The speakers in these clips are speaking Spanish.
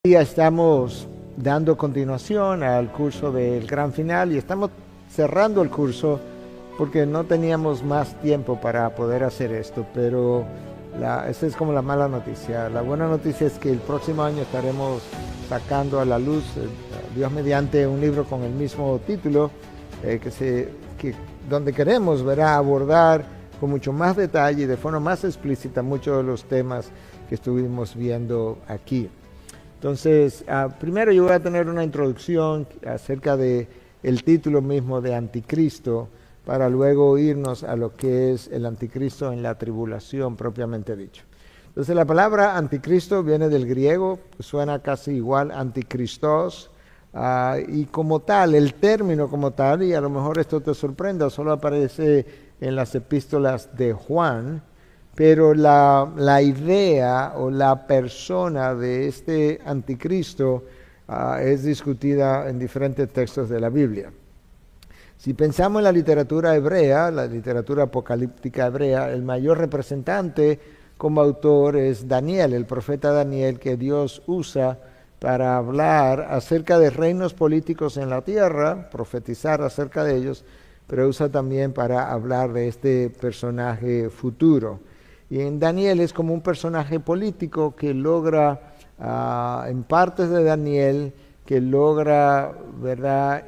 Ya estamos dando continuación al curso del Gran Final y estamos cerrando el curso porque no teníamos más tiempo para poder hacer esto, pero esa es como la mala noticia. La buena noticia es que el próximo año estaremos sacando a la luz, Dios mediante, un libro con el mismo título, donde queremos abordar con mucho más detalle y de forma más explícita muchos de los temas que estuvimos viendo aquí. Entonces, primero yo voy a tener una introducción acerca de el título mismo de Anticristo, para luego irnos a lo que es el Anticristo en la tribulación propiamente dicho. Entonces, la palabra Anticristo viene del griego, suena casi igual, Anticristos, y como tal, el término como tal, y a lo mejor esto te sorprenda, solo aparece en las epístolas de Juan, pero la idea o la persona de este anticristo es discutida en diferentes textos de la Biblia. Si pensamos en la literatura hebrea, la literatura apocalíptica hebrea, el mayor representante como autor es Daniel, el profeta Daniel, que Dios usa para hablar acerca de reinos políticos en la tierra, profetizar acerca de ellos, pero usa también para hablar de este personaje futuro. Y en Daniel es como un personaje político que logra, en partes de Daniel, que logra,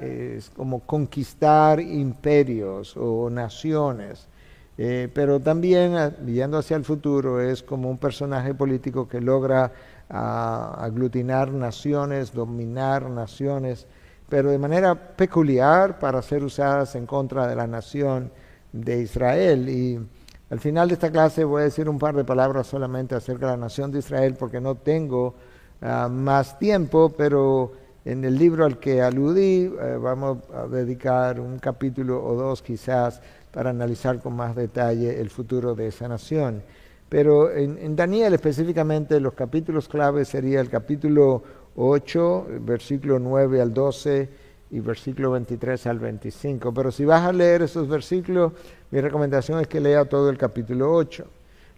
es como conquistar imperios o naciones. Pero también, viendo hacia el futuro, es como un personaje político que logra aglutinar naciones, dominar naciones, pero de manera peculiar para ser usadas en contra de la nación de Israel. Y al final de esta clase voy a decir un par de palabras solamente acerca de la nación de Israel porque no tengo más tiempo, pero en el libro al que aludí vamos a dedicar un capítulo o dos quizás para analizar con más detalle el futuro de esa nación. Pero en Daniel específicamente los capítulos claves sería el capítulo 8, versículo 9 al 12, y versículo 23 al 25. Pero si vas a leer esos versículos, mi recomendación es que lea todo el capítulo 8.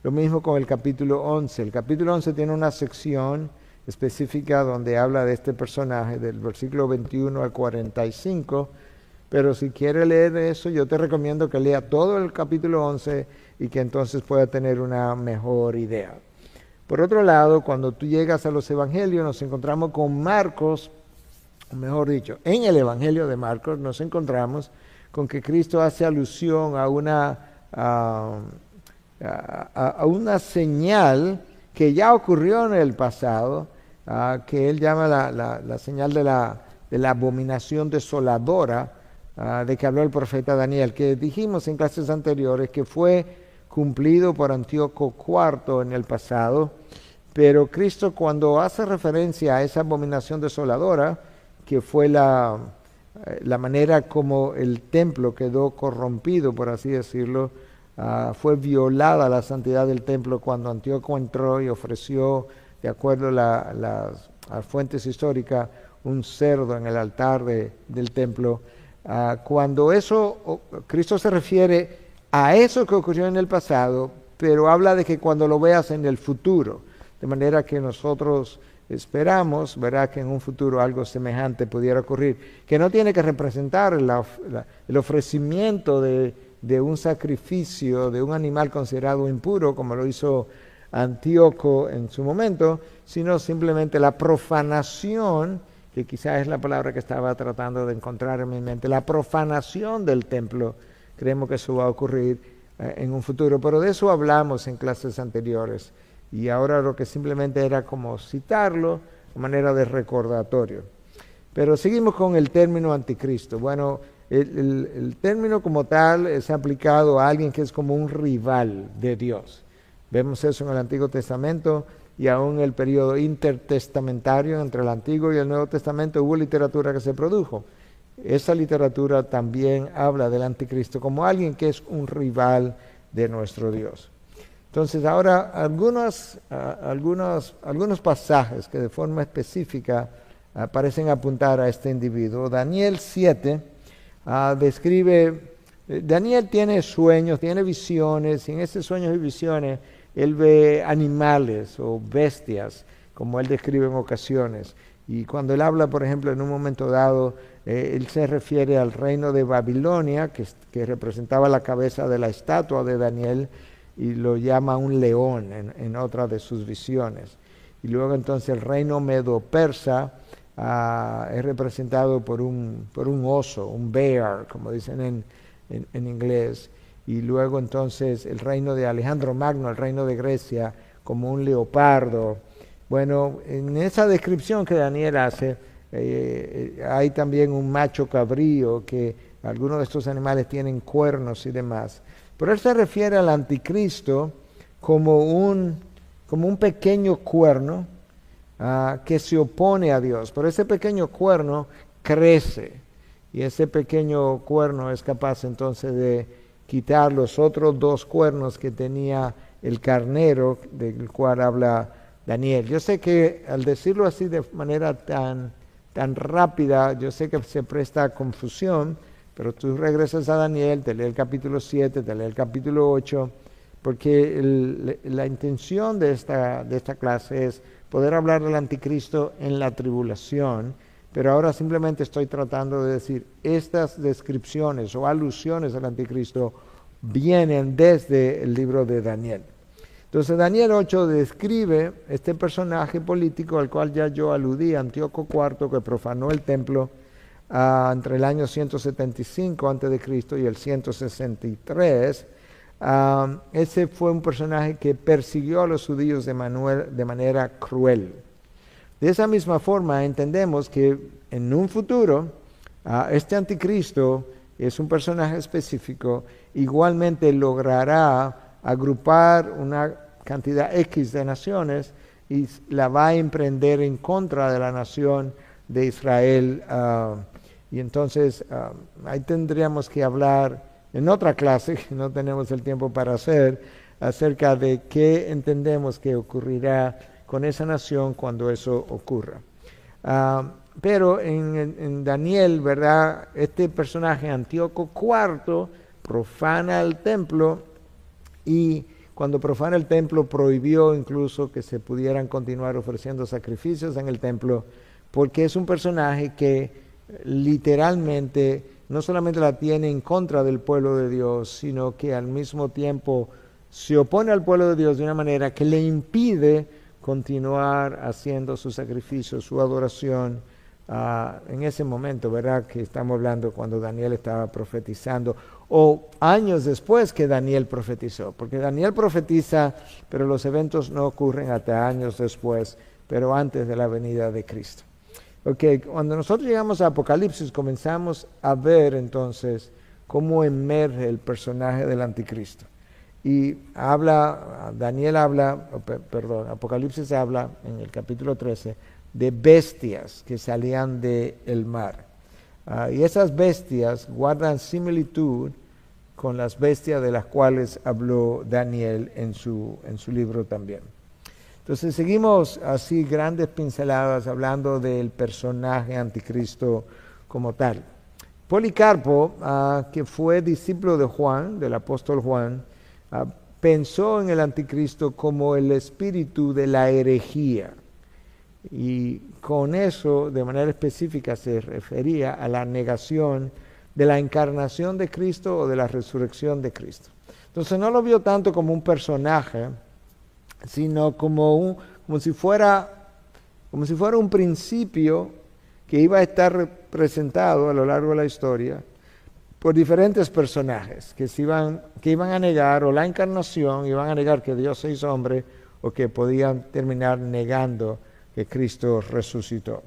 Lo mismo con el capítulo 11. El capítulo 11 tiene una sección específica donde habla de este personaje, del versículo 21 al 45. Pero si quiere leer eso, yo te recomiendo que lea todo el capítulo 11 y que entonces pueda tener una mejor idea. Por otro lado, cuando tú llegas a los evangelios, nos encontramos con Marcos, mejor dicho, en el Evangelio de Marcos nos encontramos con que Cristo hace alusión a una señal que ya ocurrió en el pasado, que él llama la señal de la abominación desoladora, de que habló el profeta Daniel, que dijimos en clases anteriores que fue cumplido por Antíoco IV en el pasado, pero Cristo cuando hace referencia a esa abominación desoladora, que fue la manera como el templo quedó corrompido, por así decirlo, fue violada la santidad del templo cuando Antíoco entró y ofreció, de acuerdo a las fuentes históricas, un cerdo en el altar del templo. Cuando eso, Cristo se refiere a eso que ocurrió en el pasado, pero habla de que cuando lo veas en el futuro, de manera que nosotros esperamos, que en un futuro algo semejante pudiera ocurrir, que no tiene que representar el ofrecimiento de un sacrificio de un animal considerado impuro, como lo hizo Antíoco en su momento, sino simplemente la profanación, que quizás es la palabra que estaba tratando de encontrar en mi mente, la profanación del templo. Creemos que eso va a ocurrir en un futuro, pero de eso hablamos en clases anteriores. Y ahora lo que simplemente era como citarlo de manera de recordatorio. Pero seguimos con el término anticristo. Bueno, el término como tal es aplicado a alguien que es como un rival de Dios. Vemos eso en el Antiguo Testamento y aún en el periodo intertestamentario entre el Antiguo y el Nuevo Testamento hubo literatura que se produjo. Esa literatura también habla del anticristo como alguien que es un rival de nuestro Dios. Entonces ahora algunos pasajes que de forma específica parecen apuntar a este individuo. Daniel 7 describe, Daniel tiene sueños, tiene visiones, y en esos sueños y visiones él ve animales o bestias como él describe en ocasiones. Y cuando él habla, por ejemplo, en un momento dado, él se refiere al reino de Babilonia, que representaba la cabeza de la estatua de Daniel, y lo llama un león en otra de sus visiones. Y luego entonces el reino medo-persa es representado por un oso, un bear, como dicen en inglés. Y luego entonces el reino de Alejandro Magno, el reino de Grecia, como un leopardo. Bueno, en esa descripción que Daniel hace, hay también un macho cabrío, que algunos de estos animales tienen cuernos y demás. Pero él se refiere al anticristo como un pequeño cuerno que se opone a Dios. Pero ese pequeño cuerno crece, y ese pequeño cuerno es capaz entonces de quitar los otros dos cuernos que tenía el carnero, del cual habla Daniel. Yo sé que al decirlo así de manera tan rápida, yo sé que se presta a confusión, pero tú regresas a Daniel, te lees el capítulo 7, te lees el capítulo 8, porque la intención de esta clase es poder hablar del anticristo en la tribulación, pero ahora simplemente estoy tratando de decir, estas descripciones o alusiones al anticristo vienen desde el libro de Daniel. Entonces Daniel 8 describe este personaje político al cual ya yo aludí, Antíoco IV, que profanó el templo entre el año 175 a.C. y el 163. Ese fue un personaje que persiguió a los judíos de manera cruel. De esa misma forma entendemos que en un futuro este anticristo es un personaje específico, igualmente logrará agrupar una cantidad X de naciones y la va a emprender en contra de la nación de Israel. Y entonces ahí tendríamos que hablar en otra clase, que no tenemos el tiempo para hacer, acerca de qué entendemos que ocurrirá con esa nación cuando eso ocurra. Pero en Daniel, ¿verdad? Este personaje, Antíoco IV, profana el templo, y cuando profana el templo prohibió incluso que se pudieran continuar ofreciendo sacrificios en el templo, porque es un personaje que literalmente no solamente la tiene en contra del pueblo de Dios, sino que al mismo tiempo se opone al pueblo de Dios de una manera que le impide continuar haciendo su sacrificio, su adoración, en ese momento, ¿verdad? Que estamos hablando cuando Daniel estaba profetizando, o años después que Daniel profetizó, porque Daniel profetiza, pero los eventos no ocurren hasta años después, pero antes de la venida de Cristo. Okay, cuando nosotros llegamos a Apocalipsis comenzamos a ver entonces cómo emerge el personaje del anticristo. Y Apocalipsis habla en el capítulo 13 de bestias que salían del mar. Y esas bestias guardan similitud con las bestias de las cuales habló Daniel en su libro también. Entonces seguimos así grandes pinceladas hablando del personaje anticristo como tal. Policarpo, que fue discípulo de Juan, del apóstol Juan, pensó en el anticristo como el espíritu de la herejía. Y con eso, de manera específica, se refería a la negación de la encarnación de Cristo o de la resurrección de Cristo. Entonces no lo vio tanto como un personaje, sino como si fuera un principio que iba a estar representado a lo largo de la historia por diferentes personajes que iban a negar o la encarnación, iban a negar que Dios se hizo hombre, o que podían terminar negando que Cristo resucitó.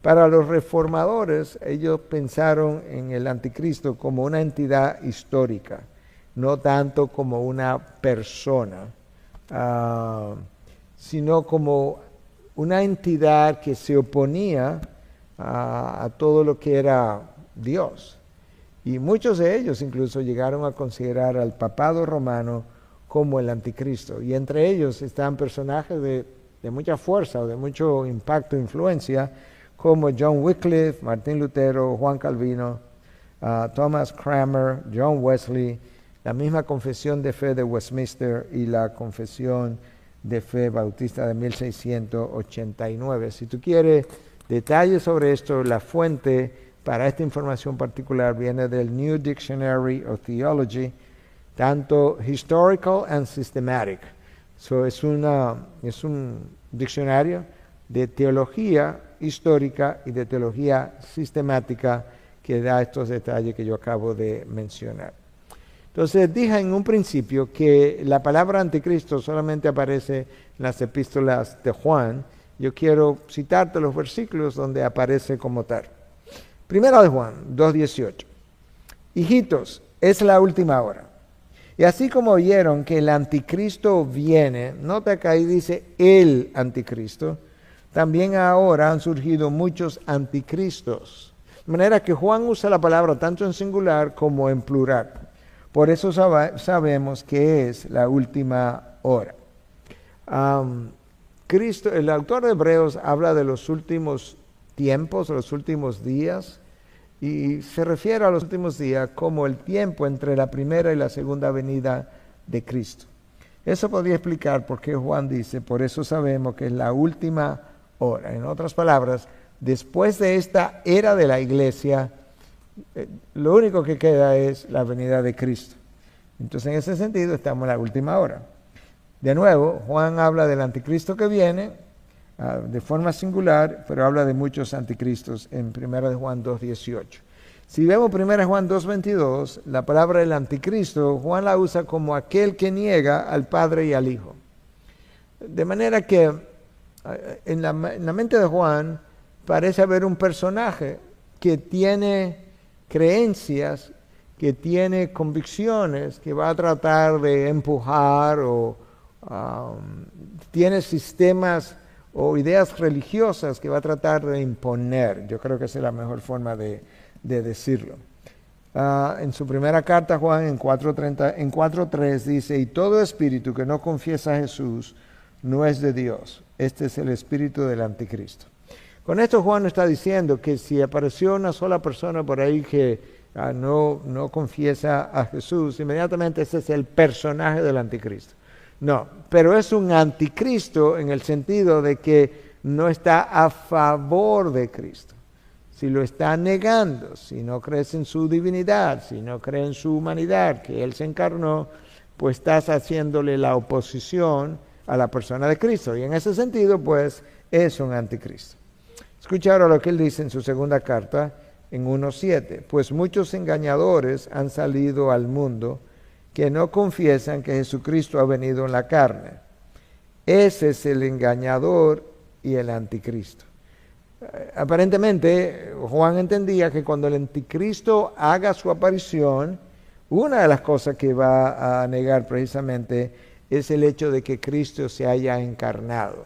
Para los reformadores, ellos pensaron en el anticristo como una entidad histórica, no tanto como una persona, sino como una entidad que se oponía a todo lo que era Dios. Y muchos de ellos incluso llegaron a considerar al papado romano como el anticristo. Y entre ellos están personajes de mucha fuerza o de mucho impacto e influencia, como John Wycliffe, Martín Lutero, Juan Calvino, Thomas Cranmer, John Wesley, la misma confesión de fe de Westminster y la confesión de Fe Bautista de 1689. Si tú quieres detalles sobre esto, la fuente para esta información particular viene del New Dictionary of Theology, tanto historical and systematic. So es un diccionario de teología histórica y de teología sistemática que da estos detalles que yo acabo de mencionar. Entonces dije en un principio que la palabra anticristo solamente aparece en las epístolas de Juan. Yo quiero citarte los versículos donde aparece como tal. Primera de Juan 2:18. Hijitos, es la última hora. Y así como oyeron que el anticristo viene, nota que ahí dice el anticristo, también ahora han surgido muchos anticristos. De manera que Juan usa la palabra tanto en singular como en plural. Por eso sabemos que es la última hora. El autor de Hebreos habla de los últimos tiempos, los últimos días, y se refiere a los últimos días como el tiempo entre la primera y la segunda venida de Cristo. Eso podría explicar por qué Juan dice, por eso sabemos que es la última hora. En otras palabras, después de esta era de la iglesia, lo único que queda es la venida de Cristo. Entonces, en ese sentido, estamos en la última hora. De nuevo, Juan habla del anticristo que viene de forma singular, pero habla de muchos anticristos en 1 de Juan 2:18. Si vemos 1 de Juan 2:22, la palabra del anticristo, Juan la usa como aquel que niega al Padre y al Hijo. De manera que en la mente de Juan parece haber un personaje que tiene creencias, que tiene convicciones, que va a tratar de empujar o tiene sistemas o ideas religiosas que va a tratar de imponer. Yo creo que esa es la mejor forma de decirlo. En su primera carta, Juan, en 4:3 dice, y todo espíritu que no confiesa a Jesús no es de Dios. Este es el espíritu del anticristo. Con esto Juan está diciendo que si apareció una sola persona por ahí que no confiesa a Jesús, inmediatamente ese es el personaje del anticristo. No, pero es un anticristo en el sentido de que no está a favor de Cristo. Si lo está negando, si no crees en su divinidad, si no crees en su humanidad, que Él se encarnó, pues estás haciéndole la oposición a la persona de Cristo. Y en ese sentido, pues, es un anticristo. Escucha ahora lo que él dice en su segunda carta, en 1:7. Pues muchos engañadores han salido al mundo que no confiesan que Jesucristo ha venido en la carne. Ese es el engañador y el anticristo. Aparentemente, Juan entendía que cuando el anticristo haga su aparición, una de las cosas que va a negar precisamente es el hecho de que Cristo se haya encarnado.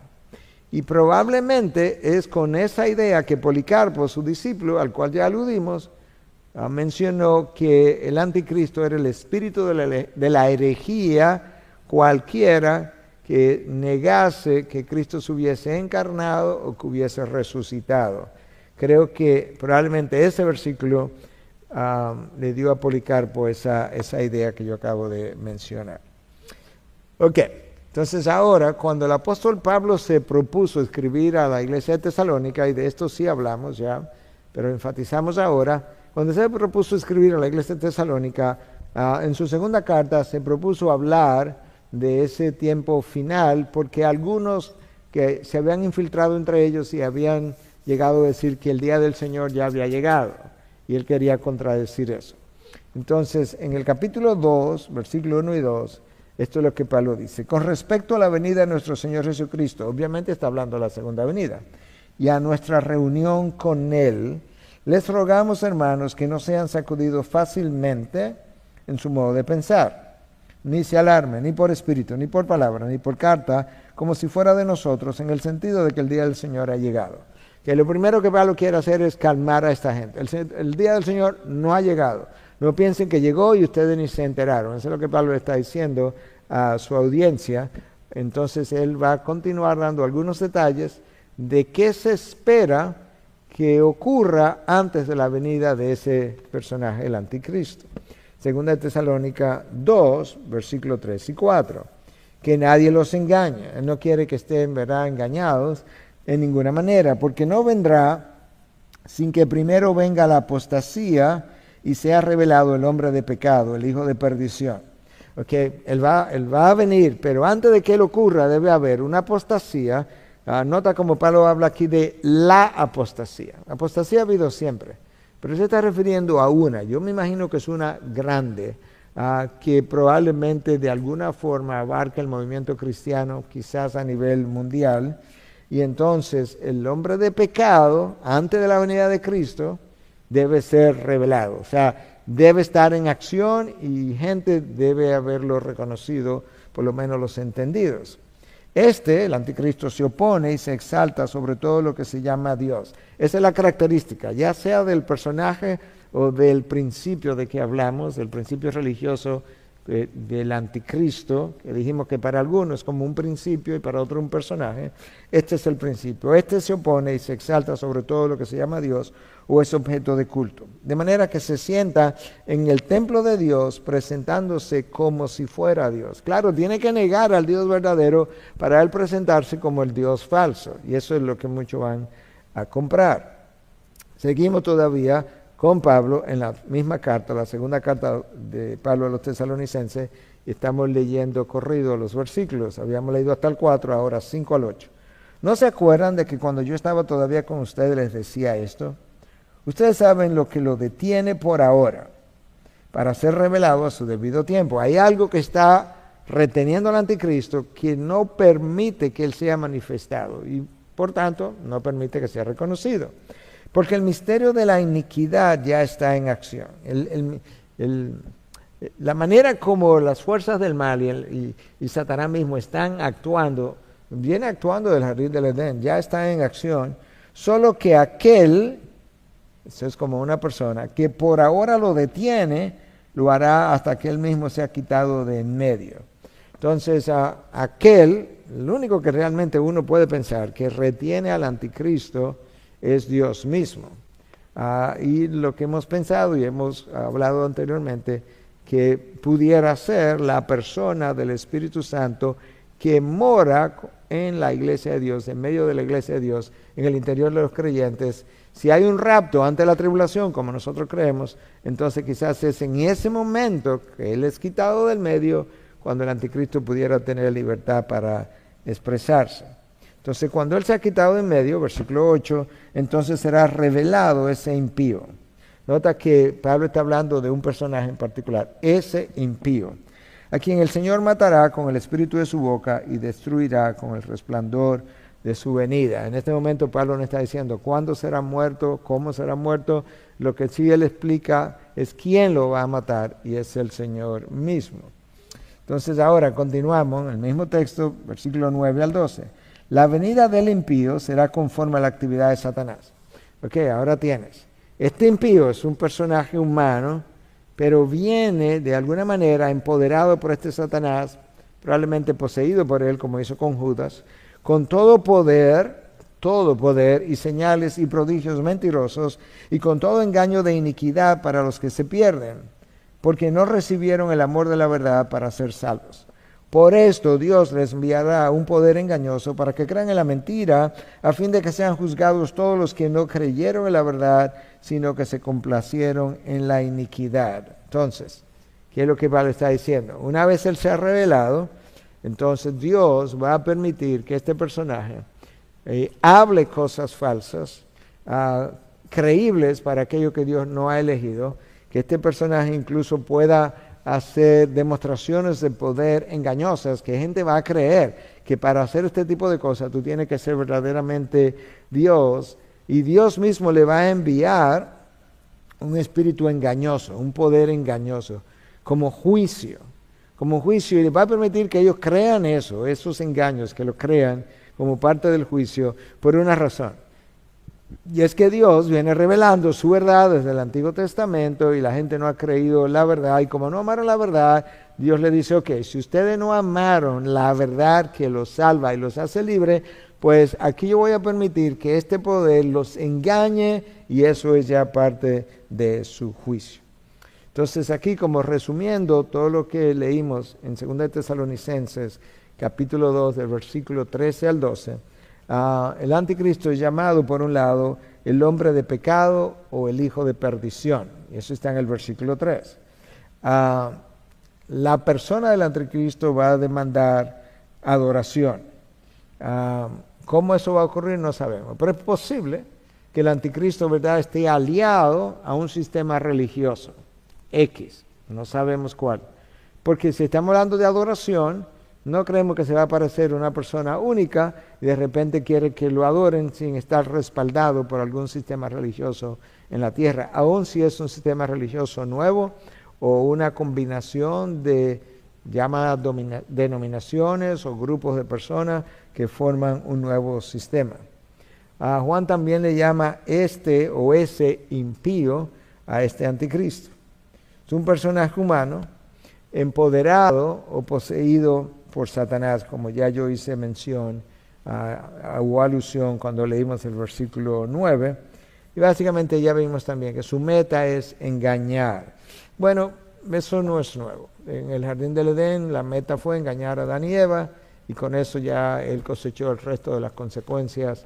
Y probablemente es con esa idea que Policarpo, su discípulo, al cual ya aludimos, mencionó que el anticristo era el espíritu de la herejía cualquiera que negase que Cristo se hubiese encarnado o que hubiese resucitado. Creo que probablemente ese versículo le dio a Policarpo esa idea que yo acabo de mencionar. Ok, entonces ahora cuando el apóstol Pablo se propuso escribir a la iglesia de Tesalónica, y de esto sí hablamos ya, pero enfatizamos ahora, cuando se propuso escribir a la iglesia de Tesalónica, en su segunda carta se propuso hablar de ese tiempo final, porque algunos que se habían infiltrado entre ellos y habían llegado a decir que el día del Señor ya había llegado, y él quería contradecir eso. Entonces, en el capítulo 2, versículo 1 y 2, esto es lo que Pablo dice. Con respecto a la venida de nuestro Señor Jesucristo, obviamente está hablando de la segunda venida, y a nuestra reunión con Él, les rogamos, hermanos, que no sean sacudidos fácilmente en su modo de pensar, ni se alarmen, ni por espíritu, ni por palabra, ni por carta, como si fuera de nosotros, en el sentido de que el día del Señor ha llegado. Que lo primero que Pablo quiere hacer es calmar a esta gente. El día del Señor no ha llegado. No piensen que llegó y ustedes ni se enteraron. Eso es lo que Pablo está diciendo a su audiencia. Entonces él va a continuar dando algunos detalles de qué se espera que ocurra antes de la venida de ese personaje, el anticristo. Segunda de Tesalónica 2, versículos 3 y 4. que nadie los engañe. Él no quiere que estén, ¿verdad?, engañados en ninguna manera, porque no vendrá sin que primero venga la apostasía y sea revelado el hombre de pecado, el hijo de perdición. Okay, él va a venir, pero antes de que él ocurra debe haber una apostasía. Nota como Pablo habla aquí de la apostasía. Apostasía ha habido siempre, pero se está refiriendo a una. Yo me imagino que es una grande, que probablemente de alguna forma abarca el movimiento cristiano, quizás a nivel mundial. Y entonces el hombre de pecado, antes de la venida de Cristo, debe ser revelado. O sea, debe estar en acción y gente debe haberlo reconocido, por lo menos los entendidos. El anticristo, se opone y se exalta sobre todo lo que se llama Dios. Esa es la característica, ya sea del personaje o del principio de que hablamos, del principio religioso del anticristo, que dijimos que para algunos es como un principio y para otros un personaje. Este es el principio. Se opone y se exalta sobre todo lo que se llama Dios o es objeto de culto. De manera que se sienta en el templo de Dios presentándose como si fuera Dios. Claro, tiene que negar al Dios verdadero para él presentarse como el Dios falso. Y eso es lo que muchos van a comprar. Seguimos todavía con Pablo en la misma carta, la segunda carta de Pablo a los tesalonicenses, y estamos leyendo corrido los versículos. Habíamos leído hasta el 4, ahora 5 al 8. ¿No se acuerdan de que cuando yo estaba todavía con ustedes les decía esto? Ustedes saben lo que lo detiene por ahora, para ser revelado a su debido tiempo. Hay algo que está reteniendo al anticristo que no permite que él sea manifestado y por tanto no permite que sea reconocido. Porque el misterio de la iniquidad ya está en acción. La manera como las fuerzas del mal y Satanás mismo están actuando, viene actuando del jardín del Edén, ya está en acción, solo que aquel, eso es como una persona, que por ahora lo detiene, lo hará hasta que él mismo sea quitado de en medio. Entonces, aquel, lo único que realmente uno puede pensar que retiene al anticristo es Dios mismo. Y lo que hemos pensado y hemos hablado anteriormente, que pudiera ser la persona del Espíritu Santo que mora en la iglesia de Dios, en medio de la iglesia de Dios, en el interior de los creyentes. Si hay un rapto ante la tribulación, como nosotros creemos, entonces quizás es en ese momento que Él es quitado del medio, cuando el anticristo pudiera tener libertad para expresarse. Entonces, cuando Él se ha quitado de en medio, versículo 8, entonces será revelado ese impío. Nota que Pablo está hablando de un personaje en particular, ese impío, a quien el Señor matará con el espíritu de su boca y destruirá con el resplandor de su venida. En este momento Pablo no está diciendo cuándo será muerto, cómo será muerto. Lo que sí él explica es quién lo va a matar, y es el Señor mismo. Entonces ahora continuamos en el mismo texto, versículo 9 al 12. La venida del impío será conforme a la actividad de Satanás. Ok, ahora tienes. Este impío es un personaje humano, pero viene de alguna manera empoderado por este Satanás, probablemente poseído por él, como hizo con Judas, con todo poder y señales y prodigios mentirosos, y con todo engaño de iniquidad para los que se pierden, porque no recibieron el amor de la verdad para ser salvos. Por esto Dios les enviará un poder engañoso para que crean en la mentira, a fin de que sean juzgados todos los que no creyeron en la verdad, sino que se complacieron en la iniquidad. Entonces, ¿qué es lo que Pablo está diciendo? Una vez Él se ha revelado, entonces Dios va a permitir que este personaje hable cosas falsas, creíbles para aquello que Dios no ha elegido, que este personaje incluso pueda hacer demostraciones de poder engañosas, que gente va a creer que para hacer este tipo de cosas tú tienes que ser verdaderamente Dios, y Dios mismo le va a enviar un espíritu engañoso, un poder engañoso, como juicio, y le va a permitir que ellos crean esos engaños, que lo crean como parte del juicio, por una razón. Y es que Dios viene revelando su verdad desde el Antiguo Testamento, y la gente no ha creído la verdad, y como no amaron la verdad, Dios le dice, ok, si ustedes no amaron la verdad que los salva y los hace libres, pues aquí yo voy a permitir que este poder los engañe, y eso es ya parte de su juicio. Entonces aquí, como resumiendo todo lo que leímos en 2 Tesalonicenses, capítulo 2, del versículo 13 al 12, el anticristo es llamado, por un lado, el hombre de pecado o el hijo de perdición. Y eso está en el versículo 3. La persona del anticristo va a demandar adoración. ¿Cómo eso va a ocurrir? No sabemos. Pero es posible que el anticristo, ¿verdad?, esté aliado a un sistema religioso X. No sabemos cuál. Porque si estamos hablando de adoración, no creemos que se va a aparecer una persona única y de repente quiere que lo adoren sin estar respaldado por algún sistema religioso en la tierra, aun si es un sistema religioso nuevo o una combinación de llamadas denominaciones o grupos de personas que forman un nuevo sistema. Juan también le llama este o ese impío a este anticristo. Es un personaje humano empoderado o poseído por Satanás, como ya yo hice mención o alusión cuando leímos el versículo 9. Y básicamente ya vimos también que su meta es engañar. Bueno, eso no es nuevo. En el jardín del Edén la meta fue engañar a Adán y Eva, y con eso ya él cosechó el resto de las consecuencias.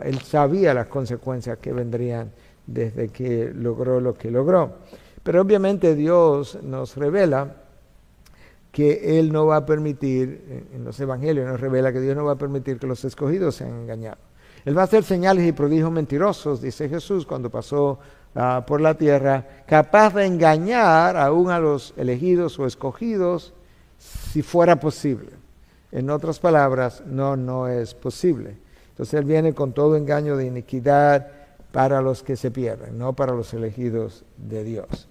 Él sabía las consecuencias que vendrían desde que logró lo que logró. Pero obviamente Dios nos revela que Él no va a permitir, en los evangelios nos revela que Dios no va a permitir que los escogidos sean engañados. Él va a hacer señales y prodigios mentirosos, dice Jesús cuando pasó por la tierra, capaz de engañar aún a los elegidos o escogidos si fuera posible. En otras palabras, no es posible. Entonces Él viene con todo engaño de iniquidad para los que se pierden, no para los elegidos de Dios.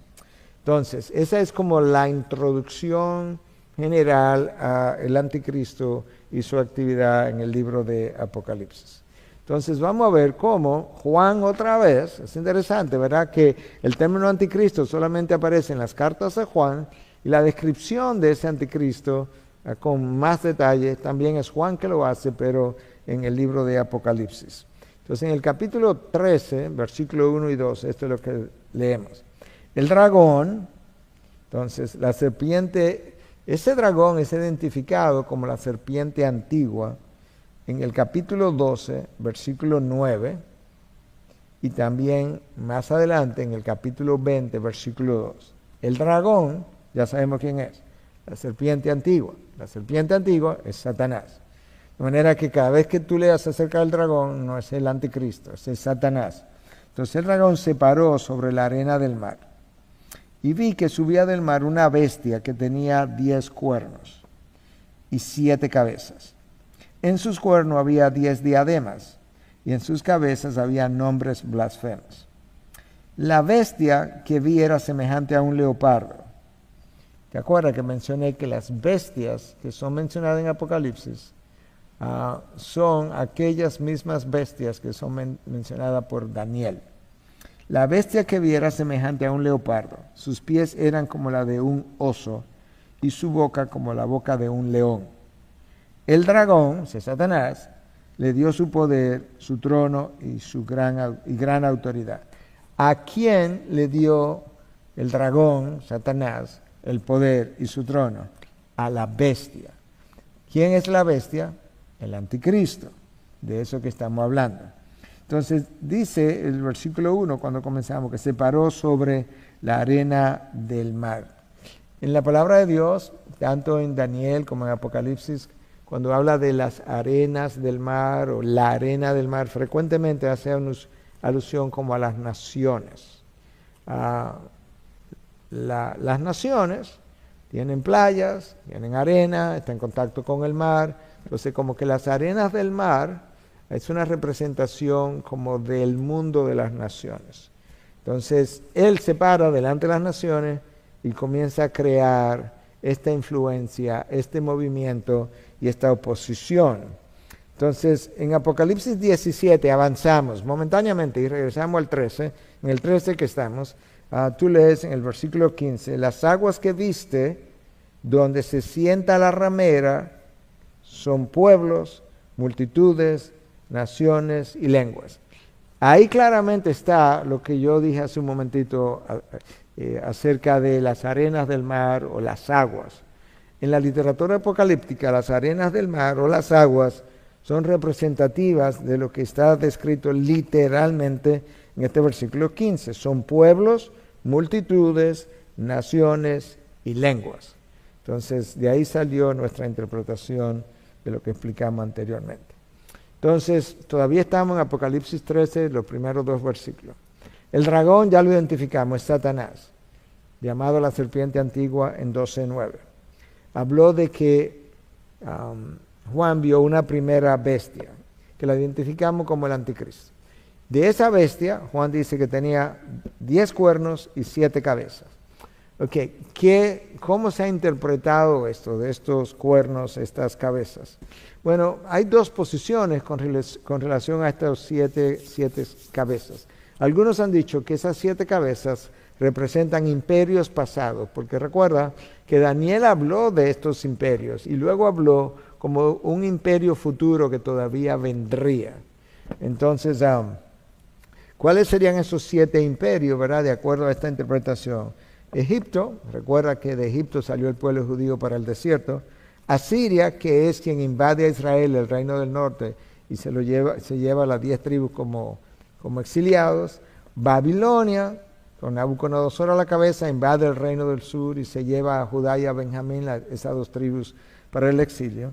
Entonces, esa es como la introducción general al anticristo y su actividad en el libro de Apocalipsis. Entonces vamos a ver cómo Juan otra vez, es interesante, ¿verdad?, que el término anticristo solamente aparece en las cartas de Juan, y la descripción de ese anticristo con más detalle también es Juan que lo hace, pero en el libro de Apocalipsis. Entonces en el capítulo 13, versículo 1 y 2, esto es lo que leemos. El dragón, entonces la serpiente, ese dragón es identificado como la serpiente antigua en el capítulo 12, versículo 9, y también más adelante en el capítulo 20, versículo 2. El dragón, ya sabemos quién es, la serpiente antigua. La serpiente antigua es Satanás. De manera que cada vez que tú leas acerca del dragón, no es el anticristo, es Satanás. Entonces el dragón se paró sobre la arena del mar. Y vi que subía del mar una bestia que tenía 10 cuernos y 7 cabezas. En sus cuernos había 10 diademas, y en sus cabezas había nombres blasfemos. La bestia que vi era semejante a un leopardo. ¿Te acuerdas que mencioné que las bestias que son mencionadas en Apocalipsis son aquellas mismas bestias que son mencionadas por Daniel? La bestia que vi era semejante a un leopardo. Sus pies eran como la de un oso y su boca como la boca de un león. El dragón, Satanás, le dio su poder, su trono y su gran autoridad. ¿A quién le dio el dragón, Satanás, el poder y su trono? A la bestia. ¿Quién es la bestia? El anticristo. De eso que estamos hablando. Entonces dice el versículo 1 cuando comenzamos que se paró sobre la arena del mar. En la palabra de Dios, tanto en Daniel como en Apocalipsis, cuando habla de las arenas del mar o la arena del mar, frecuentemente hace alusión como a las naciones. Las naciones tienen playas, tienen arena, están en contacto con el mar. Entonces como que las arenas del mar es una representación como del mundo de las naciones. Entonces, él se para delante de las naciones y comienza a crear esta influencia, este movimiento y esta oposición. Entonces, en Apocalipsis 17 avanzamos momentáneamente y regresamos al 13. En el 13 que estamos, tú lees en el versículo 15, las aguas que viste, donde se sienta la ramera, son pueblos, multitudes, naciones y lenguas. Ahí claramente está lo que yo dije hace un momentito acerca de las arenas del mar o las aguas. En la literatura apocalíptica, las arenas del mar o las aguas son representativas de lo que está descrito literalmente en este versículo 15. Son pueblos, multitudes, naciones y lenguas. Entonces, de ahí salió nuestra interpretación de lo que explicamos anteriormente. Entonces, todavía estamos en Apocalipsis 13, los primeros 2 versículos. El dragón ya lo identificamos, es Satanás, llamado la serpiente antigua en 12:9. Habló de que Juan vio una primera bestia, que la identificamos como el anticristo. De esa bestia, Juan dice que tenía 10 cuernos y 7 cabezas. ¿Cómo se ha interpretado esto, de estos cuernos, estas cabezas? Bueno, hay 2 posiciones con relación a estas 7 cabezas. Algunos han dicho que esas 7 cabezas representan imperios pasados, porque recuerda que Daniel habló de estos imperios y luego habló como un imperio futuro que todavía vendría. Entonces, ¿cuáles serían esos 7 imperios, verdad? De acuerdo a esta interpretación. Egipto, recuerda que de Egipto salió el pueblo judío para el desierto. Asiria, que es quien invade a Israel, el reino del norte, y se lleva a las 10 tribus como exiliados. Babilonia, con Nabucodonosor a la cabeza, invade el reino del sur y se lleva a Judá y a Benjamín, esas 2 tribus, para el exilio.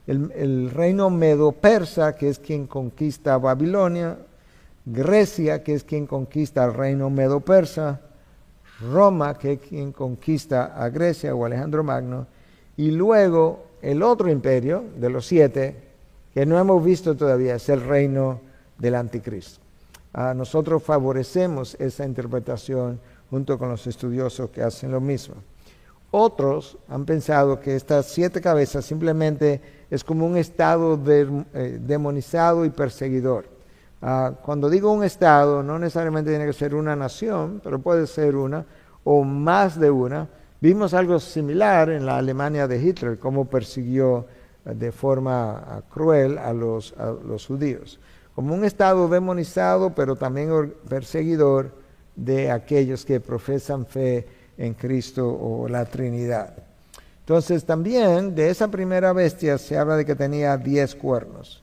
El reino medo-persa, que es quien conquista a Babilonia. Grecia, que es quien conquista al reino medo-persa. Roma, que es quien conquista a Grecia o Alejandro Magno. Y luego el otro imperio de los 7, que no hemos visto todavía, es el reino del anticristo. Nosotros favorecemos esa interpretación junto con los estudiosos que hacen lo mismo. Otros han pensado que estas 7 cabezas simplemente es como un estado demonizado y perseguidor. Cuando digo un estado, no necesariamente tiene que ser una nación, pero puede ser una o más de una. Vimos algo similar en la Alemania de Hitler, cómo persiguió de forma cruel a los judíos. Como un estado demonizado, pero también perseguidor de aquellos que profesan fe en Cristo o la Trinidad. Entonces también de esa primera bestia se habla de que tenía 10 cuernos.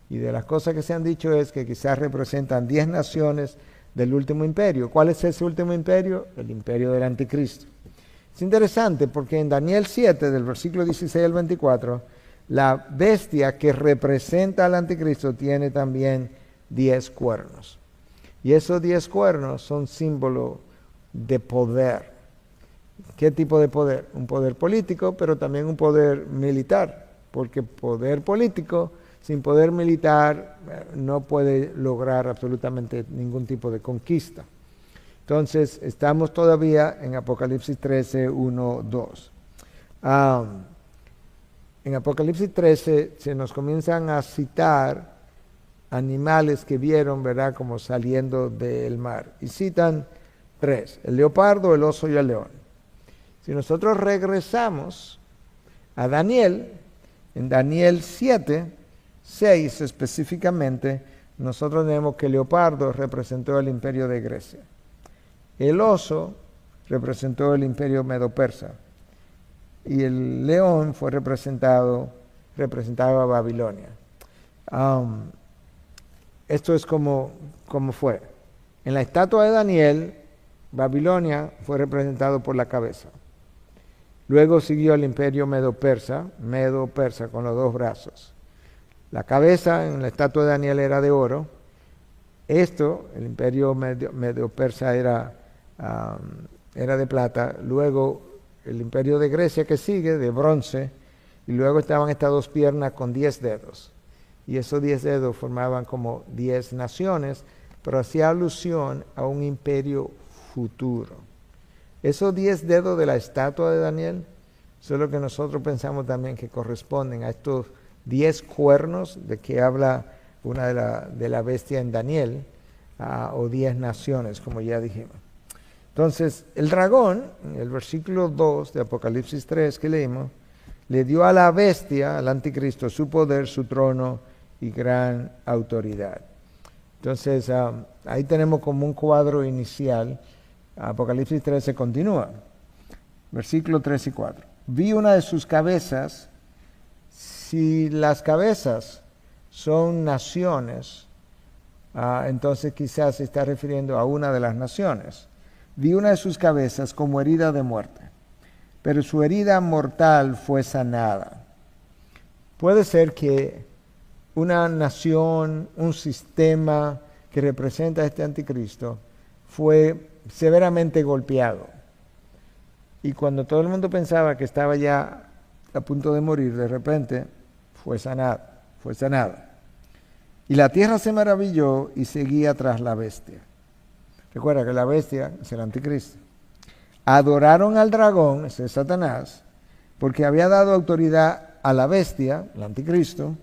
Y de las cosas que se han dicho es que quizás representan 10 naciones del último imperio. ¿Cuál es ese último imperio? El imperio del anticristo. Es interesante porque en Daniel 7, del versículo 16 al 24, la bestia que representa al anticristo tiene también 10 cuernos. Y esos 10 cuernos son símbolo de poder. ¿Qué tipo de poder? Un poder político, pero también un poder militar, porque poder político sin poder militar no puede lograr absolutamente ningún tipo de conquista. Entonces, estamos todavía en Apocalipsis 13, 1, 2. En Apocalipsis 13 se nos comienzan a citar animales que vieron, ¿verdad?, como saliendo del mar. Y citan 3, el leopardo, el oso y el león. Si nosotros regresamos a Daniel, en Daniel 7, 6 específicamente, nosotros vemos que el leopardo representó el imperio de Grecia. El oso representó el imperio medo-persa. Y el león representaba a Babilonia. Esto es como fue. En la estatua de Daniel, Babilonia fue representado por la cabeza. Luego siguió el imperio medo-persa con los 2 brazos. La cabeza en la estatua de Daniel era de oro. El imperio medo-persa era de plata. Luego el imperio de Grecia que sigue, de bronce. Y luego estaban estas 2 piernas con 10 dedos. Y esos 10 dedos formaban como 10 naciones, pero hacía alusión a un imperio futuro. Esos 10 dedos de la estatua de Daniel, eso es lo que nosotros pensamos también que corresponden a estos 10 cuernos de que habla una de la bestia en Daniel, o 10 naciones, como ya dijimos. Entonces, el dragón, en el versículo 2 de Apocalipsis 3 que leímos, le dio a la bestia, al anticristo, su poder, su trono y gran autoridad. Entonces, ahí tenemos como un cuadro inicial. Apocalipsis 13 continúa. Versículos 3 y 4. vi una de sus cabezas. Si las cabezas son naciones, entonces quizás se está refiriendo a una de las naciones. Vi una de sus cabezas como herida de muerte, pero su herida mortal fue sanada. Puede ser que una nación, un sistema que representa a este anticristo, fue severamente golpeado. Y cuando todo el mundo pensaba que estaba ya a punto de morir, de repente fue sanada. Y la tierra se maravilló y seguía tras la bestia. Recuerda que la bestia es el anticristo. Adoraron al dragón, ese es Satanás, porque había dado autoridad a la bestia, el anticristo.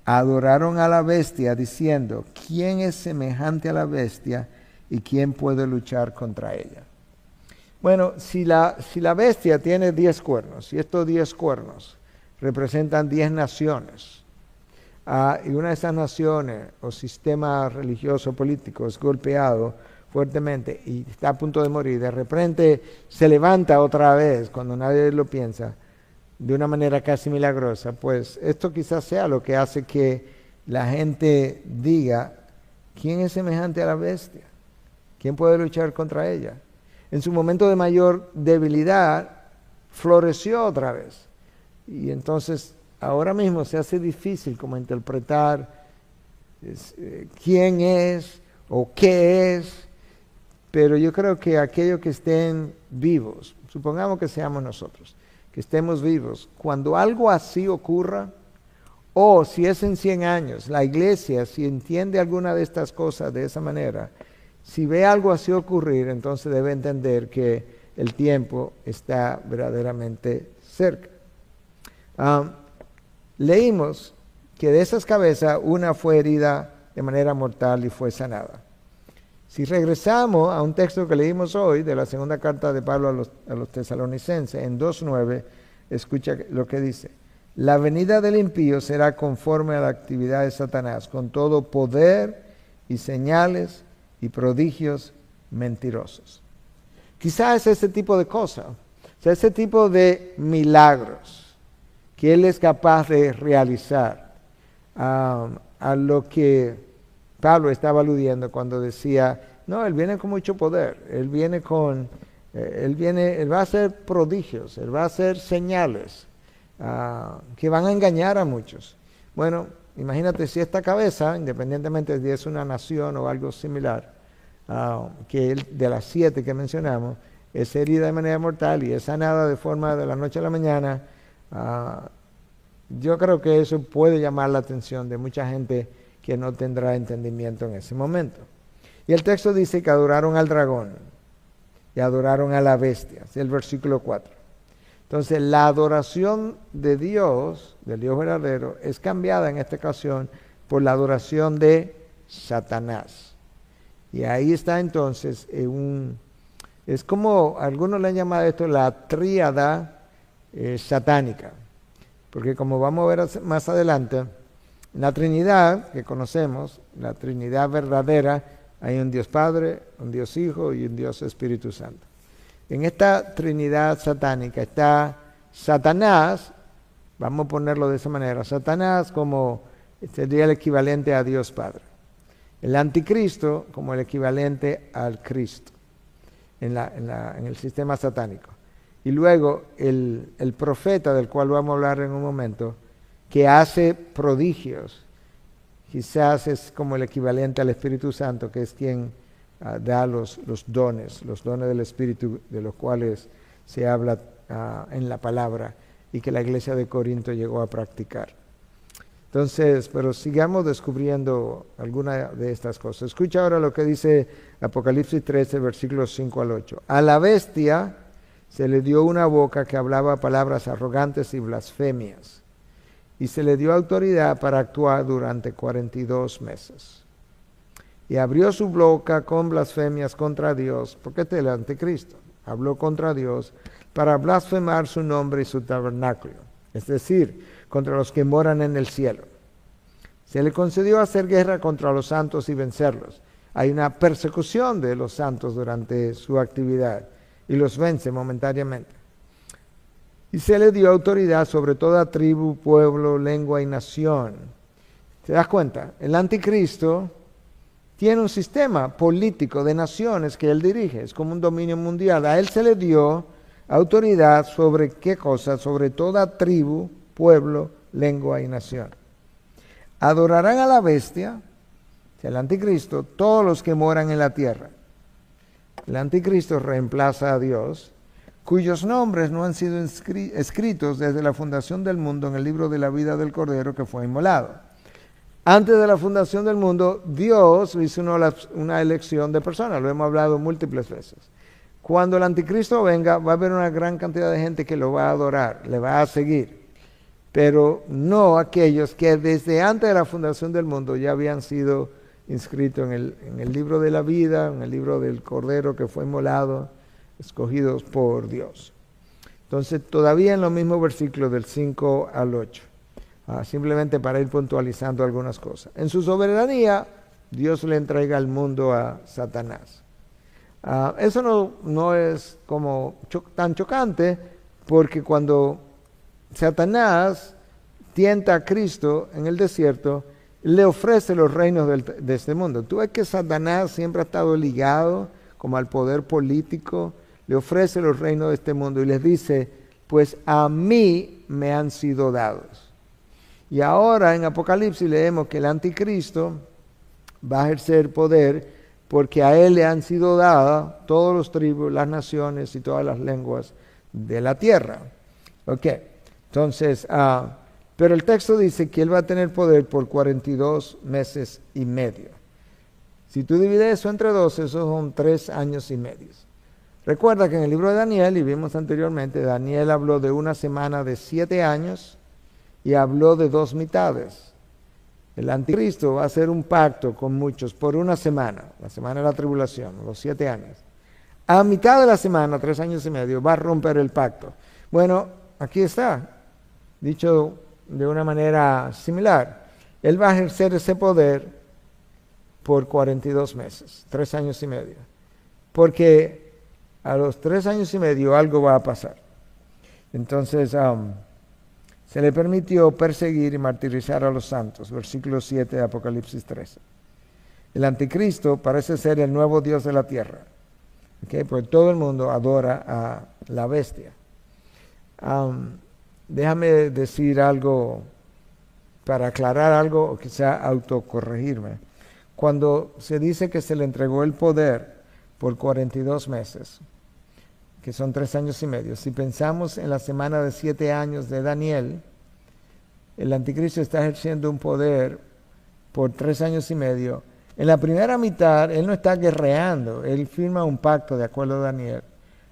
Adoraron a la bestia diciendo, ¿quién es semejante a la bestia y quién puede luchar contra ella? Bueno, si la bestia tiene 10 cuernos, y estos 10 cuernos representan 10 naciones, y una de esas naciones o sistema religioso político es golpeado fuertemente y está a punto de morir, de repente se levanta otra vez cuando nadie lo piensa, de una manera casi milagrosa, pues esto quizás sea lo que hace que la gente diga, ¿quién es semejante a la bestia? ¿Quién puede luchar contra ella? En su momento de mayor debilidad, floreció otra vez. Y entonces, ahora mismo se hace difícil como interpretar quién es o qué es, pero yo creo que aquellos que estén vivos, supongamos que seamos nosotros, que estemos vivos, cuando algo así ocurra, o si es en 100 años, la iglesia, si entiende alguna de estas cosas de esa manera, si ve algo así ocurrir, entonces debe entender que el tiempo está verdaderamente cerca. Leímos que de esas cabezas una fue herida de manera mortal y fue sanada. Si regresamos a un texto que leímos hoy de la segunda carta de Pablo a los tesalonicenses, en 2:9, escucha lo que dice. La venida del impío será conforme a la actividad de Satanás, con todo poder y señales y prodigios mentirosos. Quizás es ese tipo de cosas, o sea, ese tipo de milagros que él es capaz de realizar, a lo que Pablo estaba aludiendo cuando decía, no, él viene con mucho poder, él va a hacer prodigios, él va a hacer señales que van a engañar a muchos. Bueno, imagínate si esta cabeza, independientemente de si es una nación o algo similar, que de las 7 que mencionamos, es herida de manera mortal y es sanada de forma de la noche a la mañana, yo creo que eso puede llamar la atención de mucha gente que no tendrá entendimiento en ese momento. Y el texto dice que adoraron al dragón y adoraron a la bestia, es el versículo 4. Entonces la adoración de Dios, del Dios verdadero, es cambiada en esta ocasión por la adoración de Satanás. Y ahí está entonces es como algunos le han llamado esto la tríada satánica. Porque como vamos a ver más adelante, en la Trinidad que conocemos, la Trinidad verdadera, hay un Dios Padre, un Dios Hijo y un Dios Espíritu Santo. En esta Trinidad satánica está Satanás, vamos a ponerlo de esa manera, Satanás como sería el equivalente a Dios Padre. El anticristo como el equivalente al Cristo en el sistema satánico. Y luego el profeta, del cual vamos a hablar en un momento, que hace prodigios, quizás es como el equivalente al Espíritu Santo, que es quien da los dones del Espíritu, de los cuales se habla en la palabra y que la iglesia de Corinto llegó a practicar. Entonces, pero sigamos descubriendo alguna de estas cosas. Escucha ahora lo que dice Apocalipsis 13, versículos 5 al 8. A la bestia se le dio una boca que hablaba palabras arrogantes y blasfemias, y se le dio autoridad para actuar durante 42 meses. Y abrió su boca con blasfemias contra Dios, porque este es el anticristo, habló contra Dios para blasfemar su nombre y su tabernáculo, es decir, contra los que moran en el cielo. Se le concedió hacer guerra contra los santos y vencerlos. Hay una persecución de los santos durante su actividad y los vence momentáneamente. y se le dio autoridad sobre toda tribu, pueblo, lengua y nación. ¿Te das cuenta? El anticristo tiene un sistema político de naciones que él dirige, es como un dominio mundial. A él se le dio autoridad sobre qué cosa, sobre toda tribu, pueblo, lengua y nación. Adorarán a la bestia, el anticristo, todos los que moran en la tierra. El anticristo reemplaza a Dios, cuyos nombres no han sido escritos desde la fundación del mundo en el libro de la vida del Cordero que fue inmolado. Antes de la fundación del mundo, Dios hizo una elección de personas, lo hemos hablado múltiples veces. Cuando el anticristo venga, va a haber una gran cantidad de gente que lo va a adorar, le va a seguir, pero no aquellos que desde antes de la fundación del mundo ya habían sido inscritos en el libro de la vida, en el libro del Cordero que fue inmolado, escogidos por Dios. Entonces, todavía en los mismos versículos del 5 al 8. Simplemente para ir puntualizando algunas cosas. En su soberanía, Dios le entrega el mundo a Satanás. Eso no es como tan chocante, porque cuando Satanás tienta a Cristo en el desierto, le ofrece los reinos de este mundo. Tú ves que Satanás siempre ha estado ligado como al poder político, le ofrece los reinos de este mundo y les dice, pues a mí me han sido dados. Y ahora en Apocalipsis leemos que el anticristo va a ejercer poder porque a él le han sido dadas todas las tribus, las naciones y todas las lenguas de la tierra. Ok, entonces, pero el texto dice que él va a tener poder por 42 meses y medio. Si tú divides eso entre 12, esos son 3 años y medio. Recuerda que en el libro de Daniel, y vimos anteriormente, Daniel habló de una semana de 7 años, y habló de 2 mitades. El anticristo va a hacer un pacto con muchos por una semana, la semana de la tribulación, los 7 años. A mitad de la semana, 3 años y medio, va a romper el pacto. Bueno, aquí está, dicho de una manera similar. Él va a ejercer ese poder por 42 meses, 3 años y medio. Porque a los 3 años y medio algo va a pasar. Entonces, se le permitió perseguir y martirizar a los santos, versículo 7 de Apocalipsis 13. El anticristo parece ser el nuevo Dios de la tierra, porque todo el mundo adora a la bestia. Déjame decir algo para aclarar algo o quizá autocorregirme. Cuando se dice que se le entregó el poder por 42 meses, que son 3 años y medio. Si pensamos en la semana de 7 años de Daniel, el anticristo está ejerciendo un poder por 3 años y medio. En la primera mitad, él no está guerreando, él firma un pacto, de acuerdo a Daniel,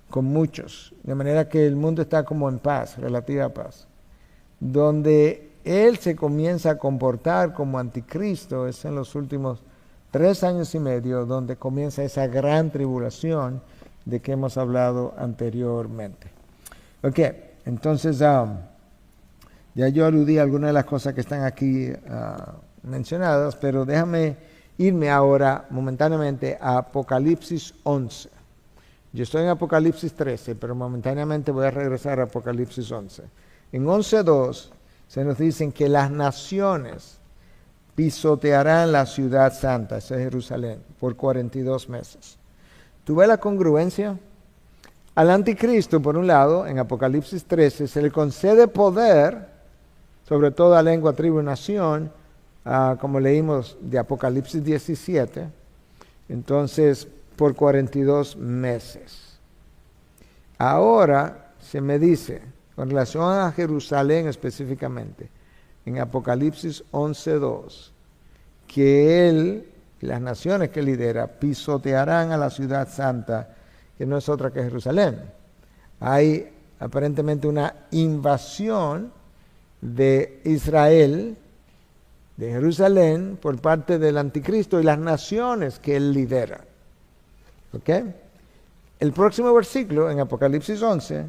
con muchos, de manera que el mundo está como en paz, relativa paz. Donde él se comienza a comportar como anticristo es en los últimos 3 años y medio, donde comienza esa gran tribulación de que hemos hablado anteriormente. Ok, entonces ya yo aludí a algunas de las cosas que están aquí mencionadas, pero déjame irme ahora momentáneamente a Apocalipsis 11. Yo estoy en Apocalipsis 13, pero momentáneamente voy a regresar a Apocalipsis 11. En 11:2 se nos dicen que las naciones pisotearán la ciudad santa, esa es Jerusalén, por 42 meses. ¿Tú ves la congruencia? Al anticristo, por un lado, en Apocalipsis 13, se le concede poder sobre toda lengua, tribu y nación, como leímos de Apocalipsis 17, entonces por 42 meses. Ahora se me dice, con relación a Jerusalén específicamente, en Apocalipsis 11:2, que él, las naciones que lidera, pisotearán a la ciudad santa, que no es otra que Jerusalén. Hay aparentemente una invasión de Israel, de Jerusalén, por parte del anticristo y las naciones que él lidera. ¿Ok? El próximo versículo, en Apocalipsis 11,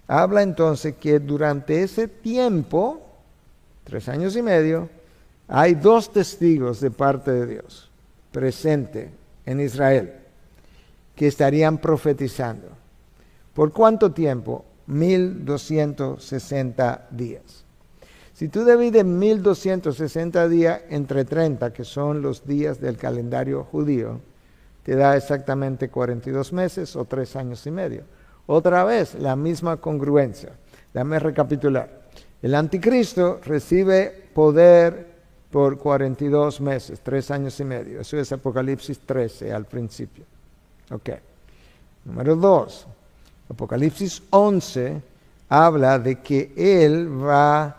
habla entonces que durante ese tiempo, 3 años y medio, hay 2 testigos de parte de Dios presente en Israel que estarían profetizando. ¿Por cuánto tiempo? 1260 días. Si tú divides 1260 días entre 30, que son los días del calendario judío, te da exactamente 42 meses o 3 años y medio. Otra vez, la misma congruencia. Déjame recapitular. El anticristo recibe poder por 42 meses, 3 años y medio. Eso es Apocalipsis 13 al principio. Ok. Número 2. Apocalipsis 11 habla de que él va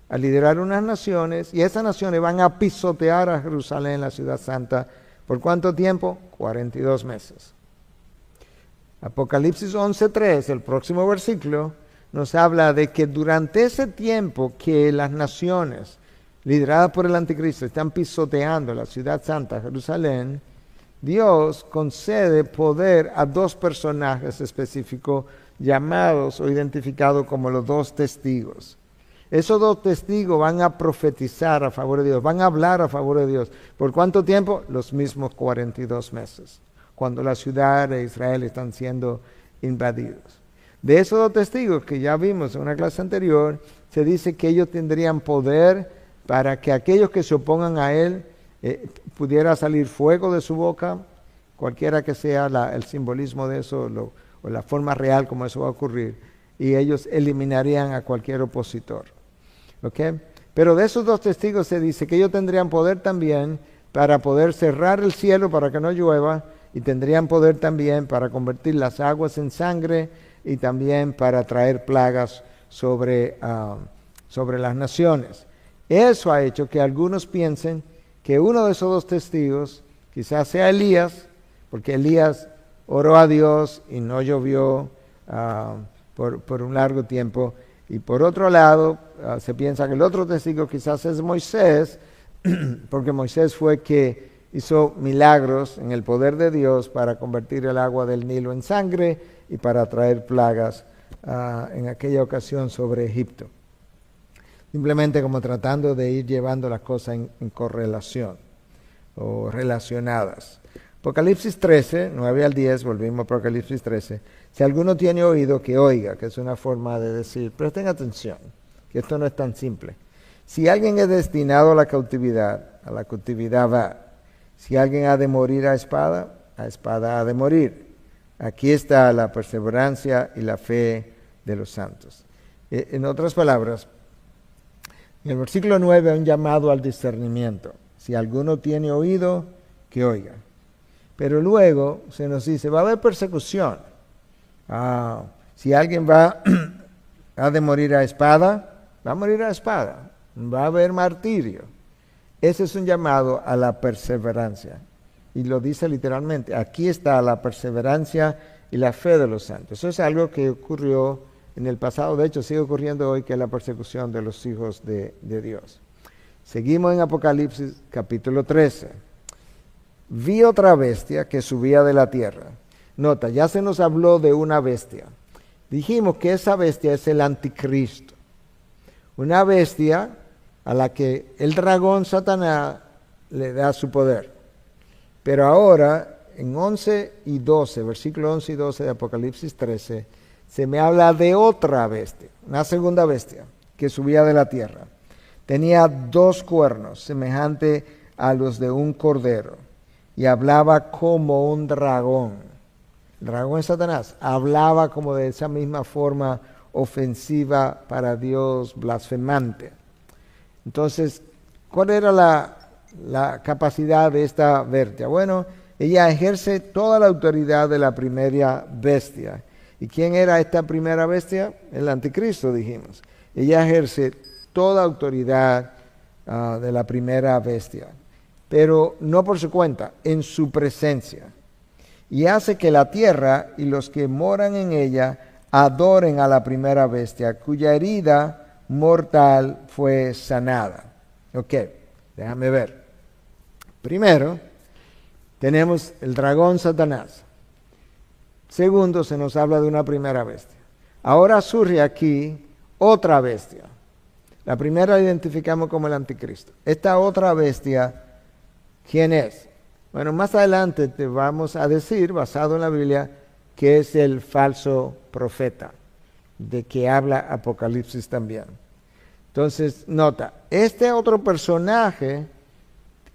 a liderar unas naciones y esas naciones van a pisotear a Jerusalén, la ciudad santa. ¿Por cuánto tiempo? 42 meses. Apocalipsis 11:3, el próximo versículo, nos habla de que durante ese tiempo que las naciones lideradas por el anticristo están pisoteando la ciudad santa, Jerusalén, Dios concede poder a 2 personajes específicos llamados o identificados como los 2 testigos. Esos 2 testigos van a profetizar a favor de Dios, van a hablar a favor de Dios. ¿Por cuánto tiempo? Los mismos 42 meses, cuando la ciudad de Israel están siendo invadidos. De esos 2 testigos que ya vimos en una clase anterior, se dice que ellos tendrían poder para que aquellos que se opongan a él pudiera salir fuego de su boca, cualquiera que sea el simbolismo de eso o la forma real como eso va a ocurrir, y ellos eliminarían a cualquier opositor. ¿Okay? Pero de esos 2 testigos se dice que ellos tendrían poder también para poder cerrar el cielo para que no llueva, y tendrían poder también para convertir las aguas en sangre y también para traer plagas sobre las naciones. Eso ha hecho que algunos piensen que uno de esos 2 testigos quizás sea Elías, porque Elías oró a Dios y no llovió por un largo tiempo. Y por otro lado, se piensa que el otro testigo quizás es Moisés, porque Moisés fue que hizo milagros en el poder de Dios para convertir el agua del Nilo en sangre y para traer plagas en aquella ocasión sobre Egipto. Simplemente como tratando de ir llevando las cosas en correlación o relacionadas. Apocalipsis 13, 9 al 10, volvimos a Apocalipsis 13. Si alguno tiene oído, que oiga, que es una forma de decir, presten atención, que esto no es tan simple. Si alguien es destinado a la cautividad va. Si alguien ha de morir a espada ha de morir. Aquí está la perseverancia y la fe de los santos. En otras palabras, en el versículo 9 hay un llamado al discernimiento. Si alguno tiene oído, que oiga. Pero luego se nos dice, va a haber persecución. Si alguien ha de morir a espada, va a morir a espada. Va a haber martirio. Ese es un llamado a la perseverancia. Y lo dice literalmente, aquí está la perseverancia y la fe de los santos. Eso es algo que ocurrió en el pasado, de hecho sigue ocurriendo hoy, que es la persecución de los hijos de Dios. Seguimos en Apocalipsis capítulo 13. Vi otra bestia que subía de la tierra. Nota, ya se nos habló de una bestia. Dijimos que esa bestia es el anticristo. Una bestia a la que el dragón Satanás le da su poder. Pero ahora, en 11 y 12, versículo 11 y 12 de Apocalipsis 13, se me habla de otra bestia, una segunda bestia que subía de la tierra. Tenía 2 cuernos, semejante a los de un cordero, y hablaba como un dragón. El dragón es Satanás, hablaba como de esa misma forma ofensiva para Dios, blasfemante. Entonces, ¿cuál era la capacidad de esta bestia? Bueno, ella ejerce toda la autoridad de la primera bestia. ¿Y quién era esta primera bestia? El anticristo, dijimos. Ella ejerce toda autoridad de la primera bestia, pero no por su cuenta, en su presencia. Y hace que la tierra y los que moran en ella adoren a la primera bestia, cuya herida mortal fue sanada. Ok, déjame ver. Primero, tenemos el dragón Satanás. Segundo, se nos habla de una primera bestia. Ahora surge aquí otra bestia. La primera la identificamos como el anticristo. Esta otra bestia, ¿quién es? Bueno, más adelante te vamos a decir, basado en la Biblia, que es el falso profeta. de que habla Apocalipsis también. Entonces, nota, este otro personaje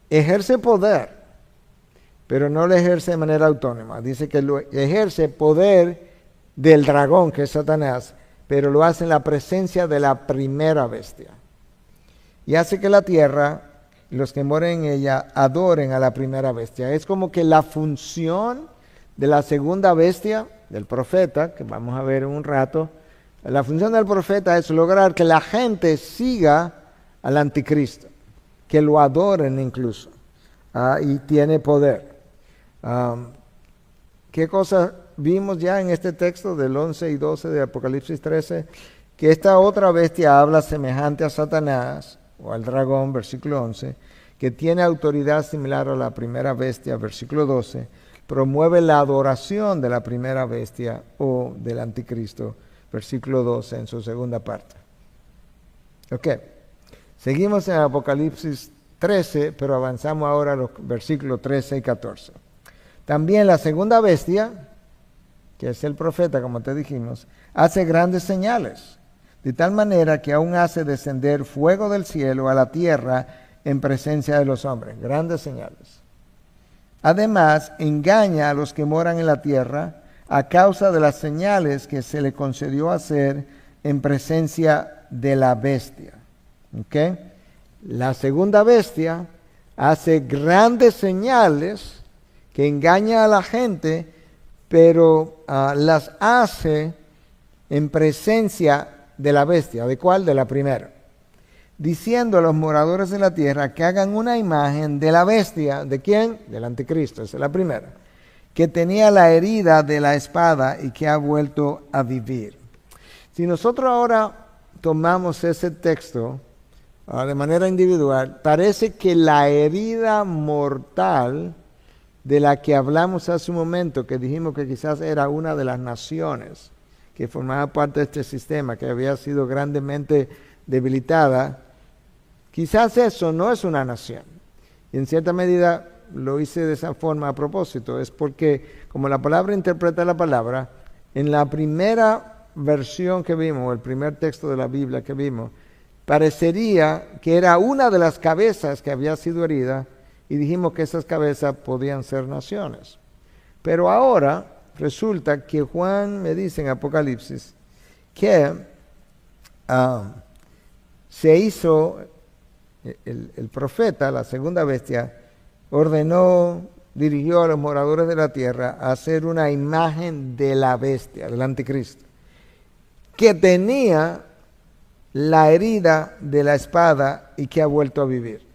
ejerce poder, pero no lo ejerce de manera autónoma. Dice que lo ejerce poder del dragón, que es Satanás, pero lo hace en la presencia de la primera bestia. Y hace que la tierra y los que moren en ella adoren a la primera bestia. Es como que la función de la segunda bestia, del profeta, que vamos a ver en un rato, la función del profeta es lograr que la gente siga al anticristo, que lo adoren incluso, y tiene poder. ¿Qué cosa vimos ya en este texto del 11 y 12 de Apocalipsis 13? Que esta otra bestia habla semejante a Satanás, o al dragón, versículo 11, que tiene autoridad similar a la primera bestia, versículo 12, promueve la adoración de la primera bestia o del anticristo, versículo 12 en su segunda parte. Ok, seguimos en Apocalipsis 13, pero avanzamos ahora a los versículos 13 y 14. También la segunda bestia, que es el profeta, como te dijimos, hace grandes señales, de tal manera que aún hace descender fuego del cielo a la tierra en presencia de los hombres. Grandes señales. Además, engaña a los que moran en la tierra a causa de las señales que se le concedió hacer en presencia de la bestia. ¿Okay? La segunda bestia hace grandes señales que engaña a la gente, pero las hace en presencia de la bestia. ¿De cuál? De la primera. Diciendo a los moradores de la tierra que hagan una imagen de la bestia. ¿De quién? Del anticristo. Esa es la primera. Que tenía la herida de la espada y que ha vuelto a vivir. Si nosotros ahora tomamos ese texto de manera individual, parece que la herida mortal de la que hablamos hace un momento, que dijimos que quizás era una de las naciones que formaba parte de este sistema, que había sido grandemente debilitada, quizás eso no es una nación. Y en cierta medida lo hice de esa forma a propósito, es porque como la palabra interpreta la palabra, en la primera versión que vimos, el primer texto de la Biblia que vimos, parecería que era una de las cabezas que había sido herida, y dijimos que esas cabezas podían ser naciones. Pero ahora resulta que Juan me dice en Apocalipsis que se hizo, el profeta, la segunda bestia, ordenó, dirigió a los moradores de la tierra a hacer una imagen de la bestia, del anticristo, que tenía la herida de la espada y que ha vuelto a vivir.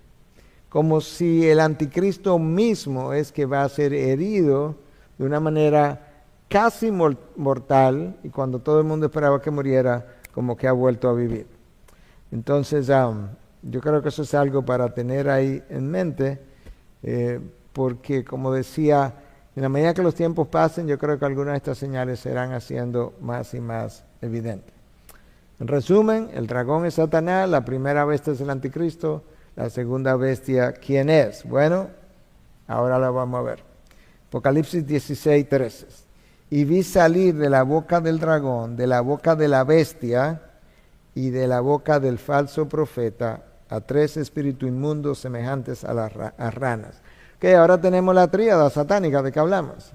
Como si el anticristo mismo es que va a ser herido de una manera casi mortal, y cuando todo el mundo esperaba que muriera, como que ha vuelto a vivir. Entonces, yo creo que eso es algo para tener ahí en mente, porque como decía, en la medida que los tiempos pasen, yo creo que algunas de estas señales se irán haciendo más y más evidentes. En resumen, el dragón es Satanás, la primera bestia es el anticristo, la segunda bestia, ¿quién es? Bueno, ahora la vamos a ver. Apocalipsis 16, 13. Y vi salir de la boca del dragón, de la boca de la bestia y de la boca del falso profeta a 3 espíritus inmundos semejantes a ranas. Que ahora tenemos la tríada satánica de que hablamos.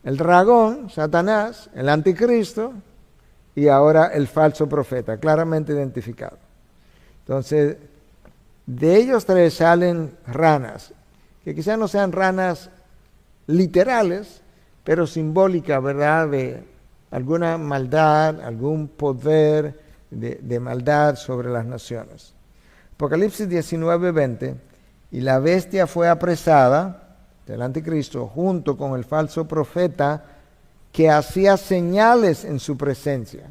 El dragón, Satanás, el anticristo y ahora el falso profeta, claramente identificado. Entonces, de ellos 3 salen ranas, que quizás no sean ranas literales, pero simbólicas, ¿verdad?, de alguna maldad, algún poder de maldad sobre las naciones. Apocalipsis 19, 20, y la bestia fue apresada, del anticristo, junto con el falso profeta, que hacía señales en su presencia.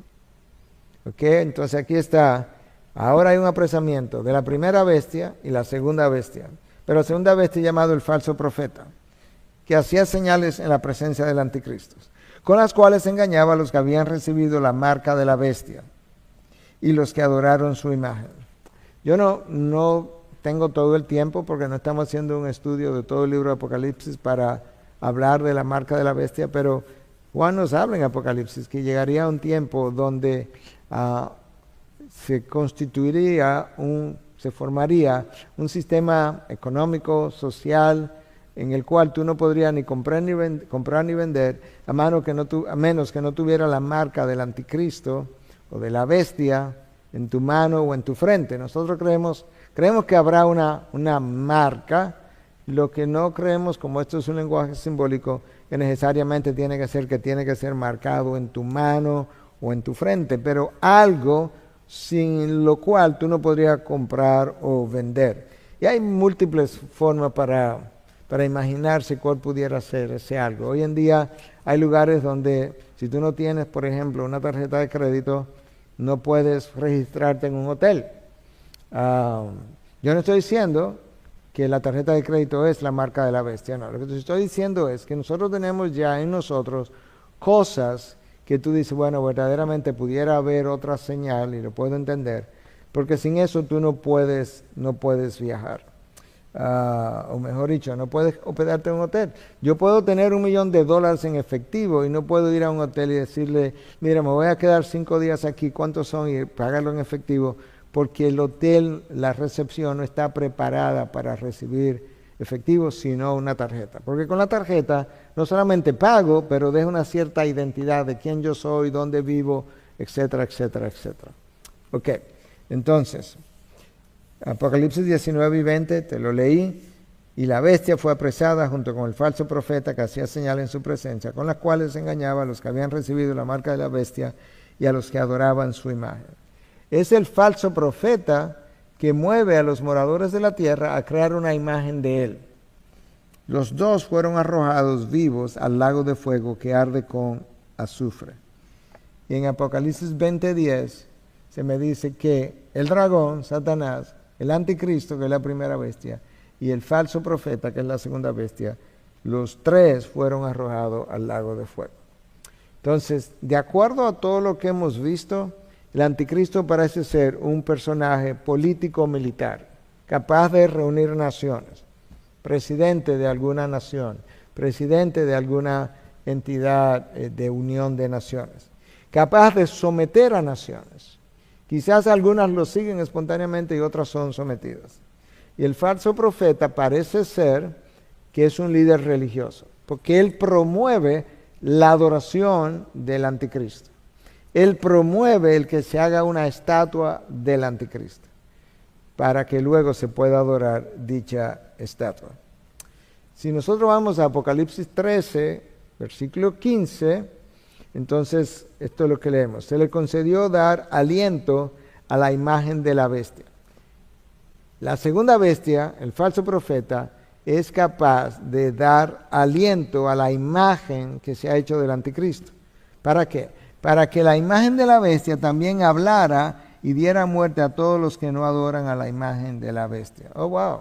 ¿Ok? Entonces aquí está. Ahora hay un apresamiento de la primera bestia y la segunda bestia. Pero la segunda bestia llamado el falso profeta, que hacía señales en la presencia del anticristo, con las cuales engañaba a los que habían recibido la marca de la bestia y los que adoraron su imagen. Yo no tengo todo el tiempo porque no estamos haciendo un estudio de todo el libro de Apocalipsis para hablar de la marca de la bestia, pero Juan nos habla en Apocalipsis que llegaría un tiempo donde se formaría un sistema económico, social, en el cual tú no podrías ni comprar ni vender, a menos que no tuviera la marca del anticristo o de la bestia en tu mano o en tu frente. Nosotros creemos que habrá una marca. Lo que no creemos, como esto es un lenguaje simbólico, que necesariamente tiene que ser marcado en tu mano o en tu frente, pero algo sin lo cual tú no podrías comprar o vender. Y hay múltiples formas para imaginarse cuál pudiera ser ese algo. Hoy en día hay lugares donde si tú no tienes, por ejemplo, una tarjeta de crédito, no puedes registrarte en un hotel. Yo no estoy diciendo que la tarjeta de crédito es la marca de la bestia, no. Lo que te estoy diciendo es que nosotros tenemos ya en nosotros cosas que tú dices, bueno, verdaderamente pudiera haber otra señal y lo puedo entender, porque sin eso tú no puedes viajar. O mejor dicho, no puedes hospedarte en un hotel. Yo puedo tener $1 millón en efectivo y no puedo ir a un hotel y decirle, mira, me voy a quedar 5 días aquí, ¿cuántos son? Y pagarlo en efectivo, porque el hotel, la recepción no está preparada para recibir efectivo, sino una tarjeta. Porque con la tarjeta no solamente pago, pero dejo una cierta identidad de quién yo soy, dónde vivo, etcétera, etcétera, etcétera. Ok, entonces, Apocalipsis 19 y 20, te lo leí. Y la bestia fue apresada junto con el falso profeta que hacía señal en su presencia, con las cuales engañaba a los que habían recibido la marca de la bestia y a los que adoraban su imagen. Es el falso profeta que mueve a los moradores de la tierra a crear una imagen de él. Los dos fueron arrojados vivos al lago de fuego que arde con azufre. Y en Apocalipsis 20:10 se me dice que el dragón, Satanás, el anticristo, que es la primera bestia, y el falso profeta, que es la segunda bestia, los tres fueron arrojados al lago de fuego. Entonces, de acuerdo a todo lo que hemos visto, el anticristo parece ser un personaje político-militar, capaz de reunir naciones, presidente de alguna nación, presidente de alguna entidad de unión de naciones, capaz de someter a naciones. Quizás algunas lo siguen espontáneamente y otras son sometidas. Y el falso profeta parece ser que es un líder religioso, porque él promueve la adoración del anticristo. Él promueve el que se haga una estatua del anticristo, para que luego se pueda adorar dicha estatua. Si nosotros vamos a Apocalipsis 13, versículo 15, entonces esto es lo que leemos. Se le concedió dar aliento a la imagen de la bestia. La segunda bestia, el falso profeta, es capaz de dar aliento a la imagen que se ha hecho del anticristo. ¿Para qué? Para que la imagen de la bestia también hablara y diera muerte a todos los que no adoran a la imagen de la bestia. Oh, wow.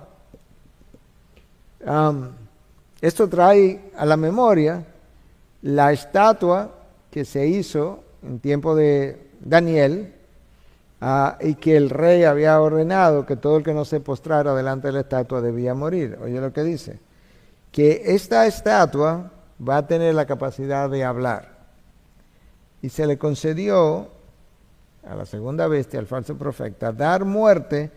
Esto trae a la memoria la estatua que se hizo en tiempo de Daniel, y que el rey había ordenado que todo el que no se postrara delante de la estatua debía morir. Oye lo que dice, que esta estatua va a tener la capacidad de hablar. Y se le concedió a la segunda bestia, al falso profeta, dar muerte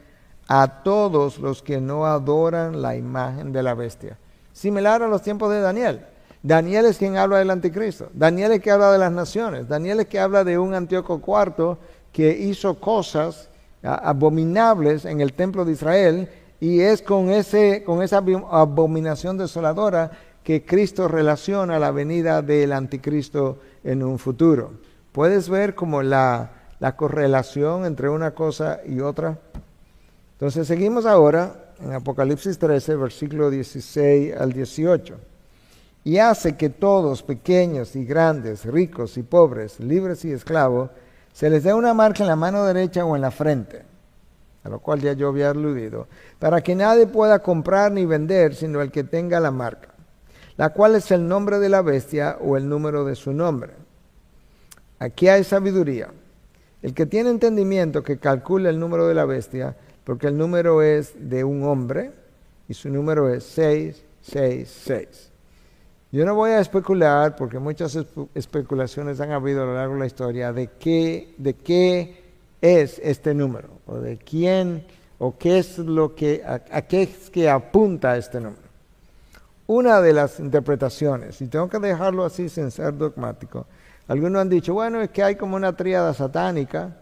a todos los que no adoran la imagen de la bestia. Similar a los tiempos de Daniel. Daniel es quien habla del anticristo. Daniel es quien habla de las naciones. Daniel es quien habla de un Antíoco IV que hizo cosas abominables en el templo de Israel, y es con esa abominación desoladora que Cristo relaciona la venida del anticristo en un futuro. ¿Puedes ver como la correlación entre una cosa y otra? Entonces seguimos ahora en Apocalipsis 13, versículo 16 al 18. Y hace que todos, pequeños y grandes, ricos y pobres, libres y esclavos, se les dé una marca en la mano derecha o en la frente, a lo cual ya yo había aludido, para que nadie pueda comprar ni vender sino el que tenga la marca, la cual es el nombre de la bestia o el número de su nombre. Aquí hay sabiduría. El que tiene entendimiento que calcule el número de la bestia, porque el número es de un hombre y su número es 666. Yo no voy a especular, porque muchas especulaciones han habido a lo largo de la historia, de qué es este número, o de quién, o qué es lo que, a qué es que apunta este número. Una de las interpretaciones, y tengo que dejarlo así sin ser dogmático, algunos han dicho, bueno, es que hay como una tríada satánica,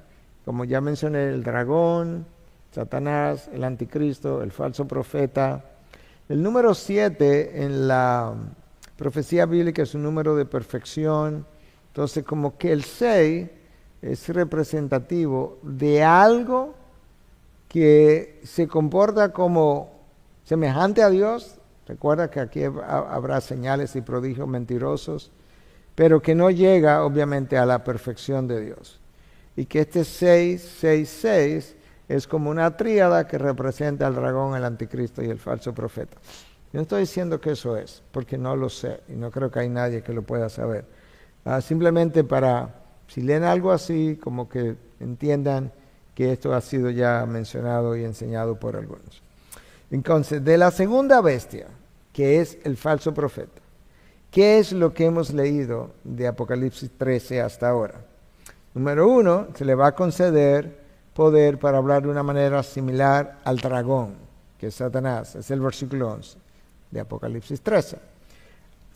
como ya mencioné, el dragón, Satanás, el anticristo, el falso profeta. El número 7 en la profecía bíblica es un número de perfección. Entonces, como que el 6 es representativo de algo que se comporta como semejante a Dios. Recuerda que aquí habrá señales y prodigios mentirosos, pero que no llega obviamente a la perfección de Dios. Y que este 666 es como una tríada que representa al dragón, el anticristo y el falso profeta. Yo no estoy diciendo que eso es, porque no lo sé, y no creo que hay nadie que lo pueda saber. Simplemente para, si leen algo así, como que entiendan que esto ha sido ya mencionado y enseñado por algunos. Entonces, de la segunda bestia, que es el falso profeta, ¿qué es lo que hemos leído de Apocalipsis 13 hasta ahora? Número 1, se le va a conceder poder para hablar de una manera similar al dragón, que es Satanás, es el versículo 11 de Apocalipsis 13.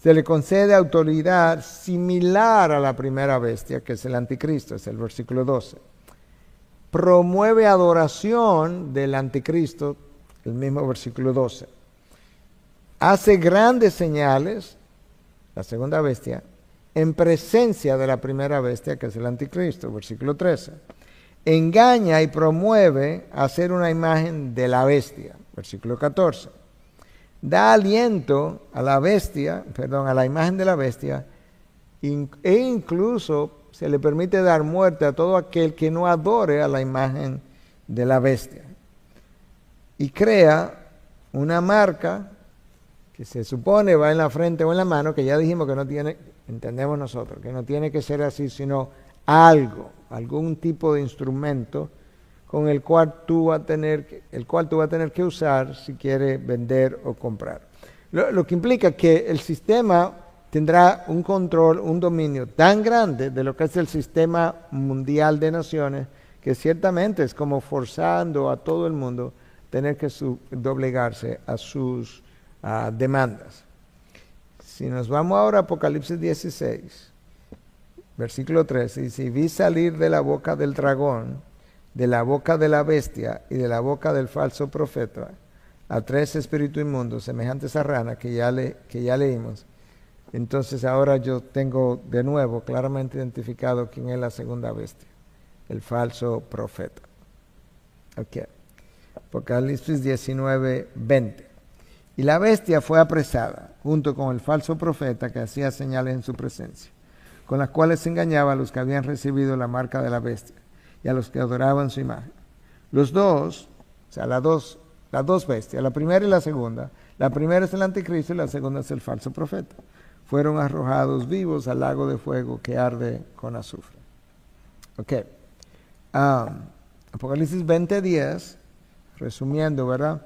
Se le concede autoridad similar a la primera bestia, que es el anticristo, es el versículo 12. Promueve adoración del anticristo, el mismo versículo 12. Hace grandes señales, la segunda bestia, en presencia de la primera bestia, que es el anticristo, versículo 13. Engaña y promueve a hacer una imagen de la bestia, versículo 14. Da aliento a la bestia, a la imagen de la bestia, e incluso se le permite dar muerte a todo aquel que no adore a la imagen de la bestia. Y crea una marca que se supone va en la frente o en la mano, que ya dijimos que no tiene, entendemos nosotros, que no tiene que ser así, sino algún tipo de instrumento con el cual tú vas a tener que usar si quieres vender o comprar. Lo que implica que el sistema tendrá un control, un dominio tan grande de lo que es el sistema mundial de naciones, que ciertamente es como forzando a todo el mundo a tener que doblegarse a sus demandas. Si nos vamos ahora a Apocalipsis 16, versículo 13, dice, y vi salir de la boca del dragón, de la boca de la bestia y de la boca del falso profeta a 3 espíritus inmundos semejantes a ranas que ya leímos. Entonces ahora yo tengo de nuevo claramente identificado quién es la segunda bestia, el falso profeta. Ok. Apocalipsis 19, 20. Y la bestia fue apresada junto con el falso profeta que hacía señales en su presencia, con las cuales engañaba a los que habían recibido la marca de la bestia y a los que adoraban su imagen. Los dos, o sea, las dos bestias, la primera y la segunda, la primera es el anticristo y la segunda es el falso profeta, fueron arrojados vivos al lago de fuego que arde con azufre. Ok. Apocalipsis 20:10, resumiendo, ¿verdad?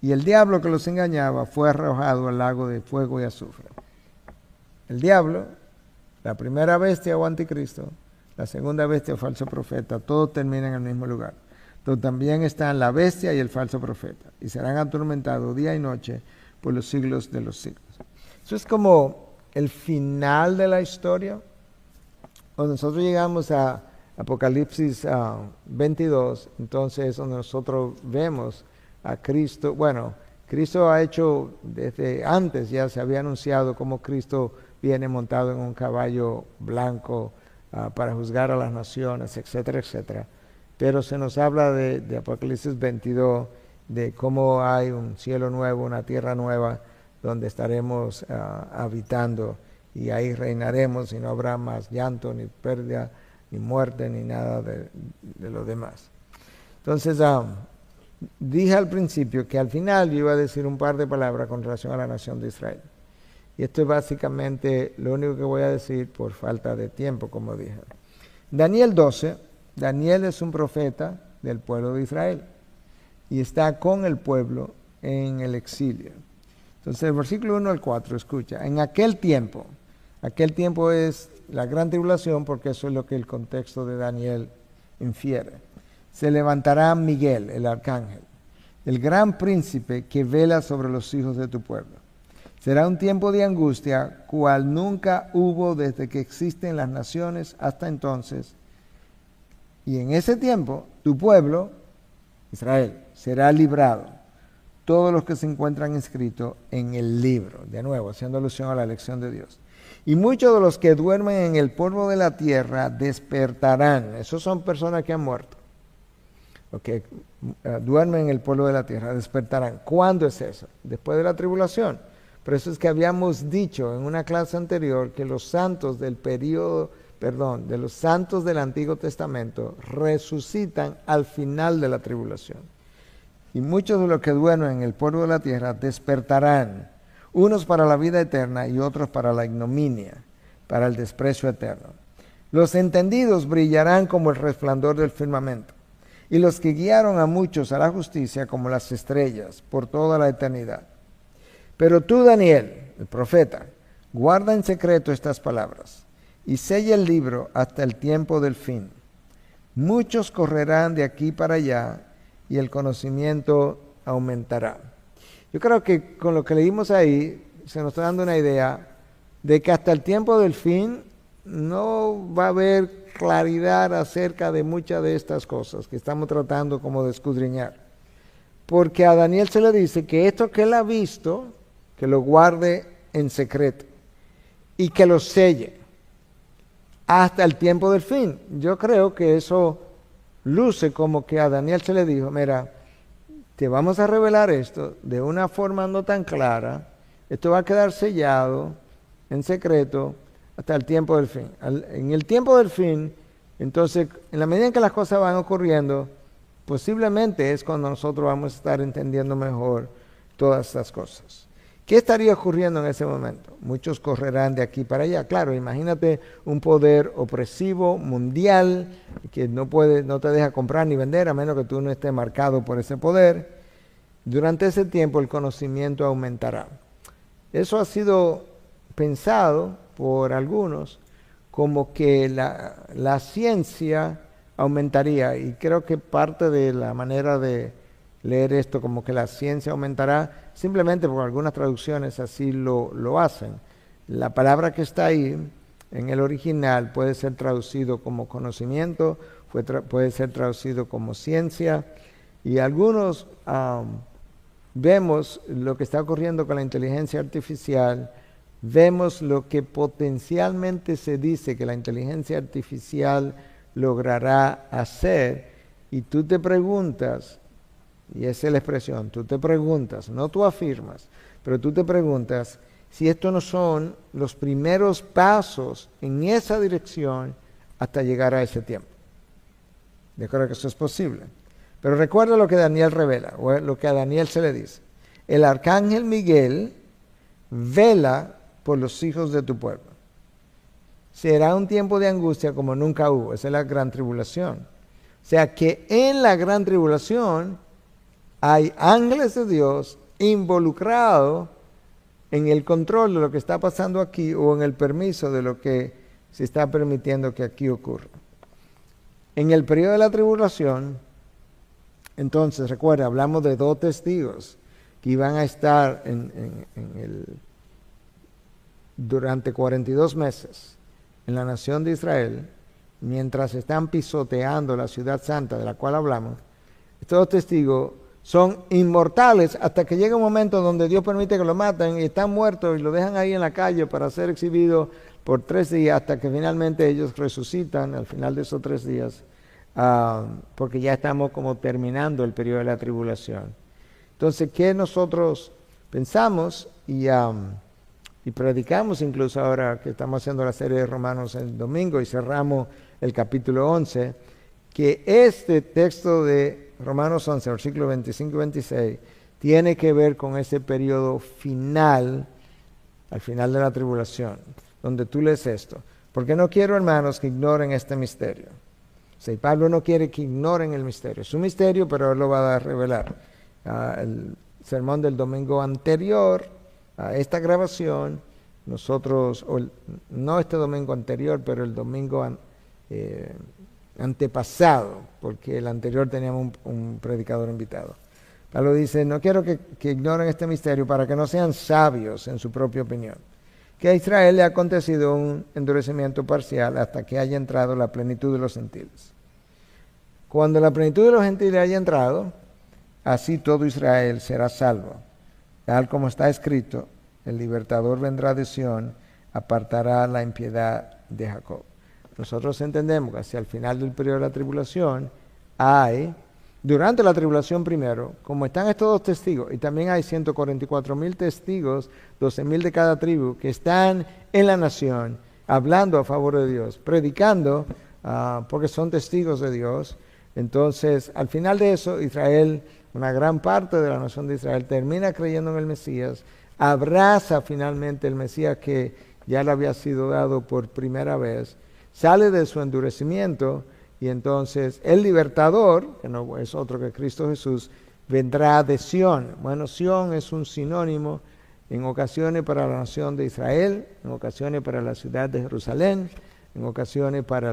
Y el diablo que los engañaba fue arrojado al lago de fuego y azufre. El diablo, la primera bestia o anticristo, la segunda bestia o falso profeta, todos terminan en el mismo lugar. Entonces también están la bestia y el falso profeta, y serán atormentados día y noche por los siglos de los siglos. Eso es como el final de la historia. Cuando nosotros llegamos a Apocalipsis 22, entonces donde nosotros vemos a Cristo. Bueno, Cristo ha hecho, desde antes ya se había anunciado cómo Cristo viene montado en un caballo blanco para juzgar a las naciones, etcétera, etcétera. Pero se nos habla de Apocalipsis 22, de cómo hay un cielo nuevo, una tierra nueva, donde estaremos habitando, y ahí reinaremos y no habrá más llanto, ni pérdida, ni muerte, ni nada de lo demás. Entonces, dije al principio que al final yo iba a decir un par de palabras con relación a la nación de Israel. Y esto es básicamente lo único que voy a decir por falta de tiempo, como dije. Daniel 12, Daniel es un profeta del pueblo de Israel y está con el pueblo en el exilio. Entonces, el versículo 1 al 4, escucha, en aquel tiempo es la gran tribulación, porque eso es lo que el contexto de Daniel infiere. Se levantará Miguel, el arcángel, el gran príncipe que vela sobre los hijos de tu pueblo. Será un tiempo de angustia, cual nunca hubo desde que existen las naciones hasta entonces. Y en ese tiempo, tu pueblo, Israel, será librado. Todos los que se encuentran inscritos en el libro. De nuevo, haciendo alusión a la elección de Dios. Y muchos de los que duermen en el polvo de la tierra despertarán. Esos son personas que han muerto. Los que duermen en el polvo de la tierra despertarán. ¿Cuándo es eso? Después de la tribulación. Por eso es que habíamos dicho en una clase anterior que los santos del de los santos del Antiguo Testamento resucitan al final de la tribulación. Y muchos de los que duermen en el polvo de la tierra despertarán, unos para la vida eterna y otros para la ignominia, para el desprecio eterno. Los entendidos brillarán como el resplandor del firmamento, y los que guiaron a muchos a la justicia como las estrellas por toda la eternidad. Pero tú, Daniel, el profeta, guarda en secreto estas palabras y sella el libro hasta el tiempo del fin. Muchos correrán de aquí para allá y el conocimiento aumentará. Yo creo que con lo que leímos ahí se nos está dando una idea de que hasta el tiempo del fin no va a haber claridad acerca de muchas de estas cosas que estamos tratando como de escudriñar. Porque a Daniel se le dice que esto que él ha visto, que lo guarde en secreto y que lo selle hasta el tiempo del fin. Yo creo que eso luce como que a Daniel se le dijo, mira, te vamos a revelar esto de una forma no tan clara, esto va a quedar sellado en secreto hasta el tiempo del fin. En el tiempo del fin, entonces, en la medida en que las cosas van ocurriendo, posiblemente es cuando nosotros vamos a estar entendiendo mejor todas estas cosas. ¿Qué estaría ocurriendo en ese momento? Muchos correrán de aquí para allá. Claro, imagínate un poder opresivo, mundial, que no te deja comprar ni vender a menos que tú no estés marcado por ese poder. Durante ese tiempo el conocimiento aumentará. Eso ha sido pensado por algunos como que la ciencia aumentaría, y creo que parte de la manera de leer esto como que la ciencia aumentará simplemente porque algunas traducciones así lo hacen. La palabra que está ahí en el original puede ser traducido como conocimiento, puede ser traducido como ciencia, y algunos vemos lo que está ocurriendo con la inteligencia artificial, vemos lo que potencialmente se dice que la inteligencia artificial logrará hacer, y tú te preguntas, y esa es la expresión, tú te preguntas, no tú afirmas, pero tú te preguntas si estos no son los primeros pasos en esa dirección hasta llegar a ese tiempo. Yo creo que eso es posible. Pero recuerda lo que Daniel revela, o lo que a Daniel se le dice. El arcángel Miguel vela por los hijos de tu pueblo. Será un tiempo de angustia como nunca hubo. Esa es la gran tribulación. O sea que en la gran tribulación hay ángeles de Dios involucrados en el control de lo que está pasando aquí o en el permiso de lo que se está permitiendo que aquí ocurra. En el periodo de la tribulación, entonces, recuerda, hablamos de 2 testigos que iban a estar durante 42 meses en la nación de Israel, mientras están pisoteando la ciudad santa de la cual hablamos. Estos 2 testigos son inmortales hasta que llega un momento donde Dios permite que lo maten y están muertos y lo dejan ahí en la calle para ser exhibido por 3 días hasta que finalmente ellos resucitan al final de esos 3 días, porque ya estamos como terminando el periodo de la tribulación. Entonces, ¿qué nosotros pensamos y predicamos incluso ahora que estamos haciendo la serie de Romanos el domingo y cerramos el capítulo 11, que este texto de Romanos 11, versículos 25 y 26, tiene que ver con ese periodo final, al final de la tribulación, donde tú lees esto. Porque no quiero, hermanos, que ignoren este misterio. O sea, Pablo no quiere que ignoren el misterio. Es un misterio, pero él lo va a revelar. El sermón del domingo anterior esta grabación, nosotros, no este domingo anterior, pero el domingo antepasado, porque el anterior teníamos un predicador invitado. Pablo dice, no quiero que ignoren este misterio para que no sean sabios en su propia opinión, que a Israel le ha acontecido un endurecimiento parcial hasta que haya entrado la plenitud de los gentiles. Cuando la plenitud de los gentiles haya entrado, así todo Israel será salvo. Tal como está escrito, el libertador vendrá de Sión, apartará la impiedad de Jacob. Nosotros entendemos que hacia el final del periodo de la tribulación durante la tribulación primero, como están estos dos testigos, y también hay 144,000 testigos, 12,000 de cada tribu, que están en la nación, hablando a favor de Dios, predicando, porque son testigos de Dios. Entonces, al final de eso, Israel, una gran parte de la nación de Israel, termina creyendo en el Mesías, abraza finalmente el Mesías que ya le había sido dado por primera vez, sale de su endurecimiento, y entonces el libertador, que no es otro que Cristo Jesús, vendrá de Sión. Bueno, Sión es un sinónimo en ocasiones para la nación de Israel, en ocasiones para la ciudad de Jerusalén, en ocasiones para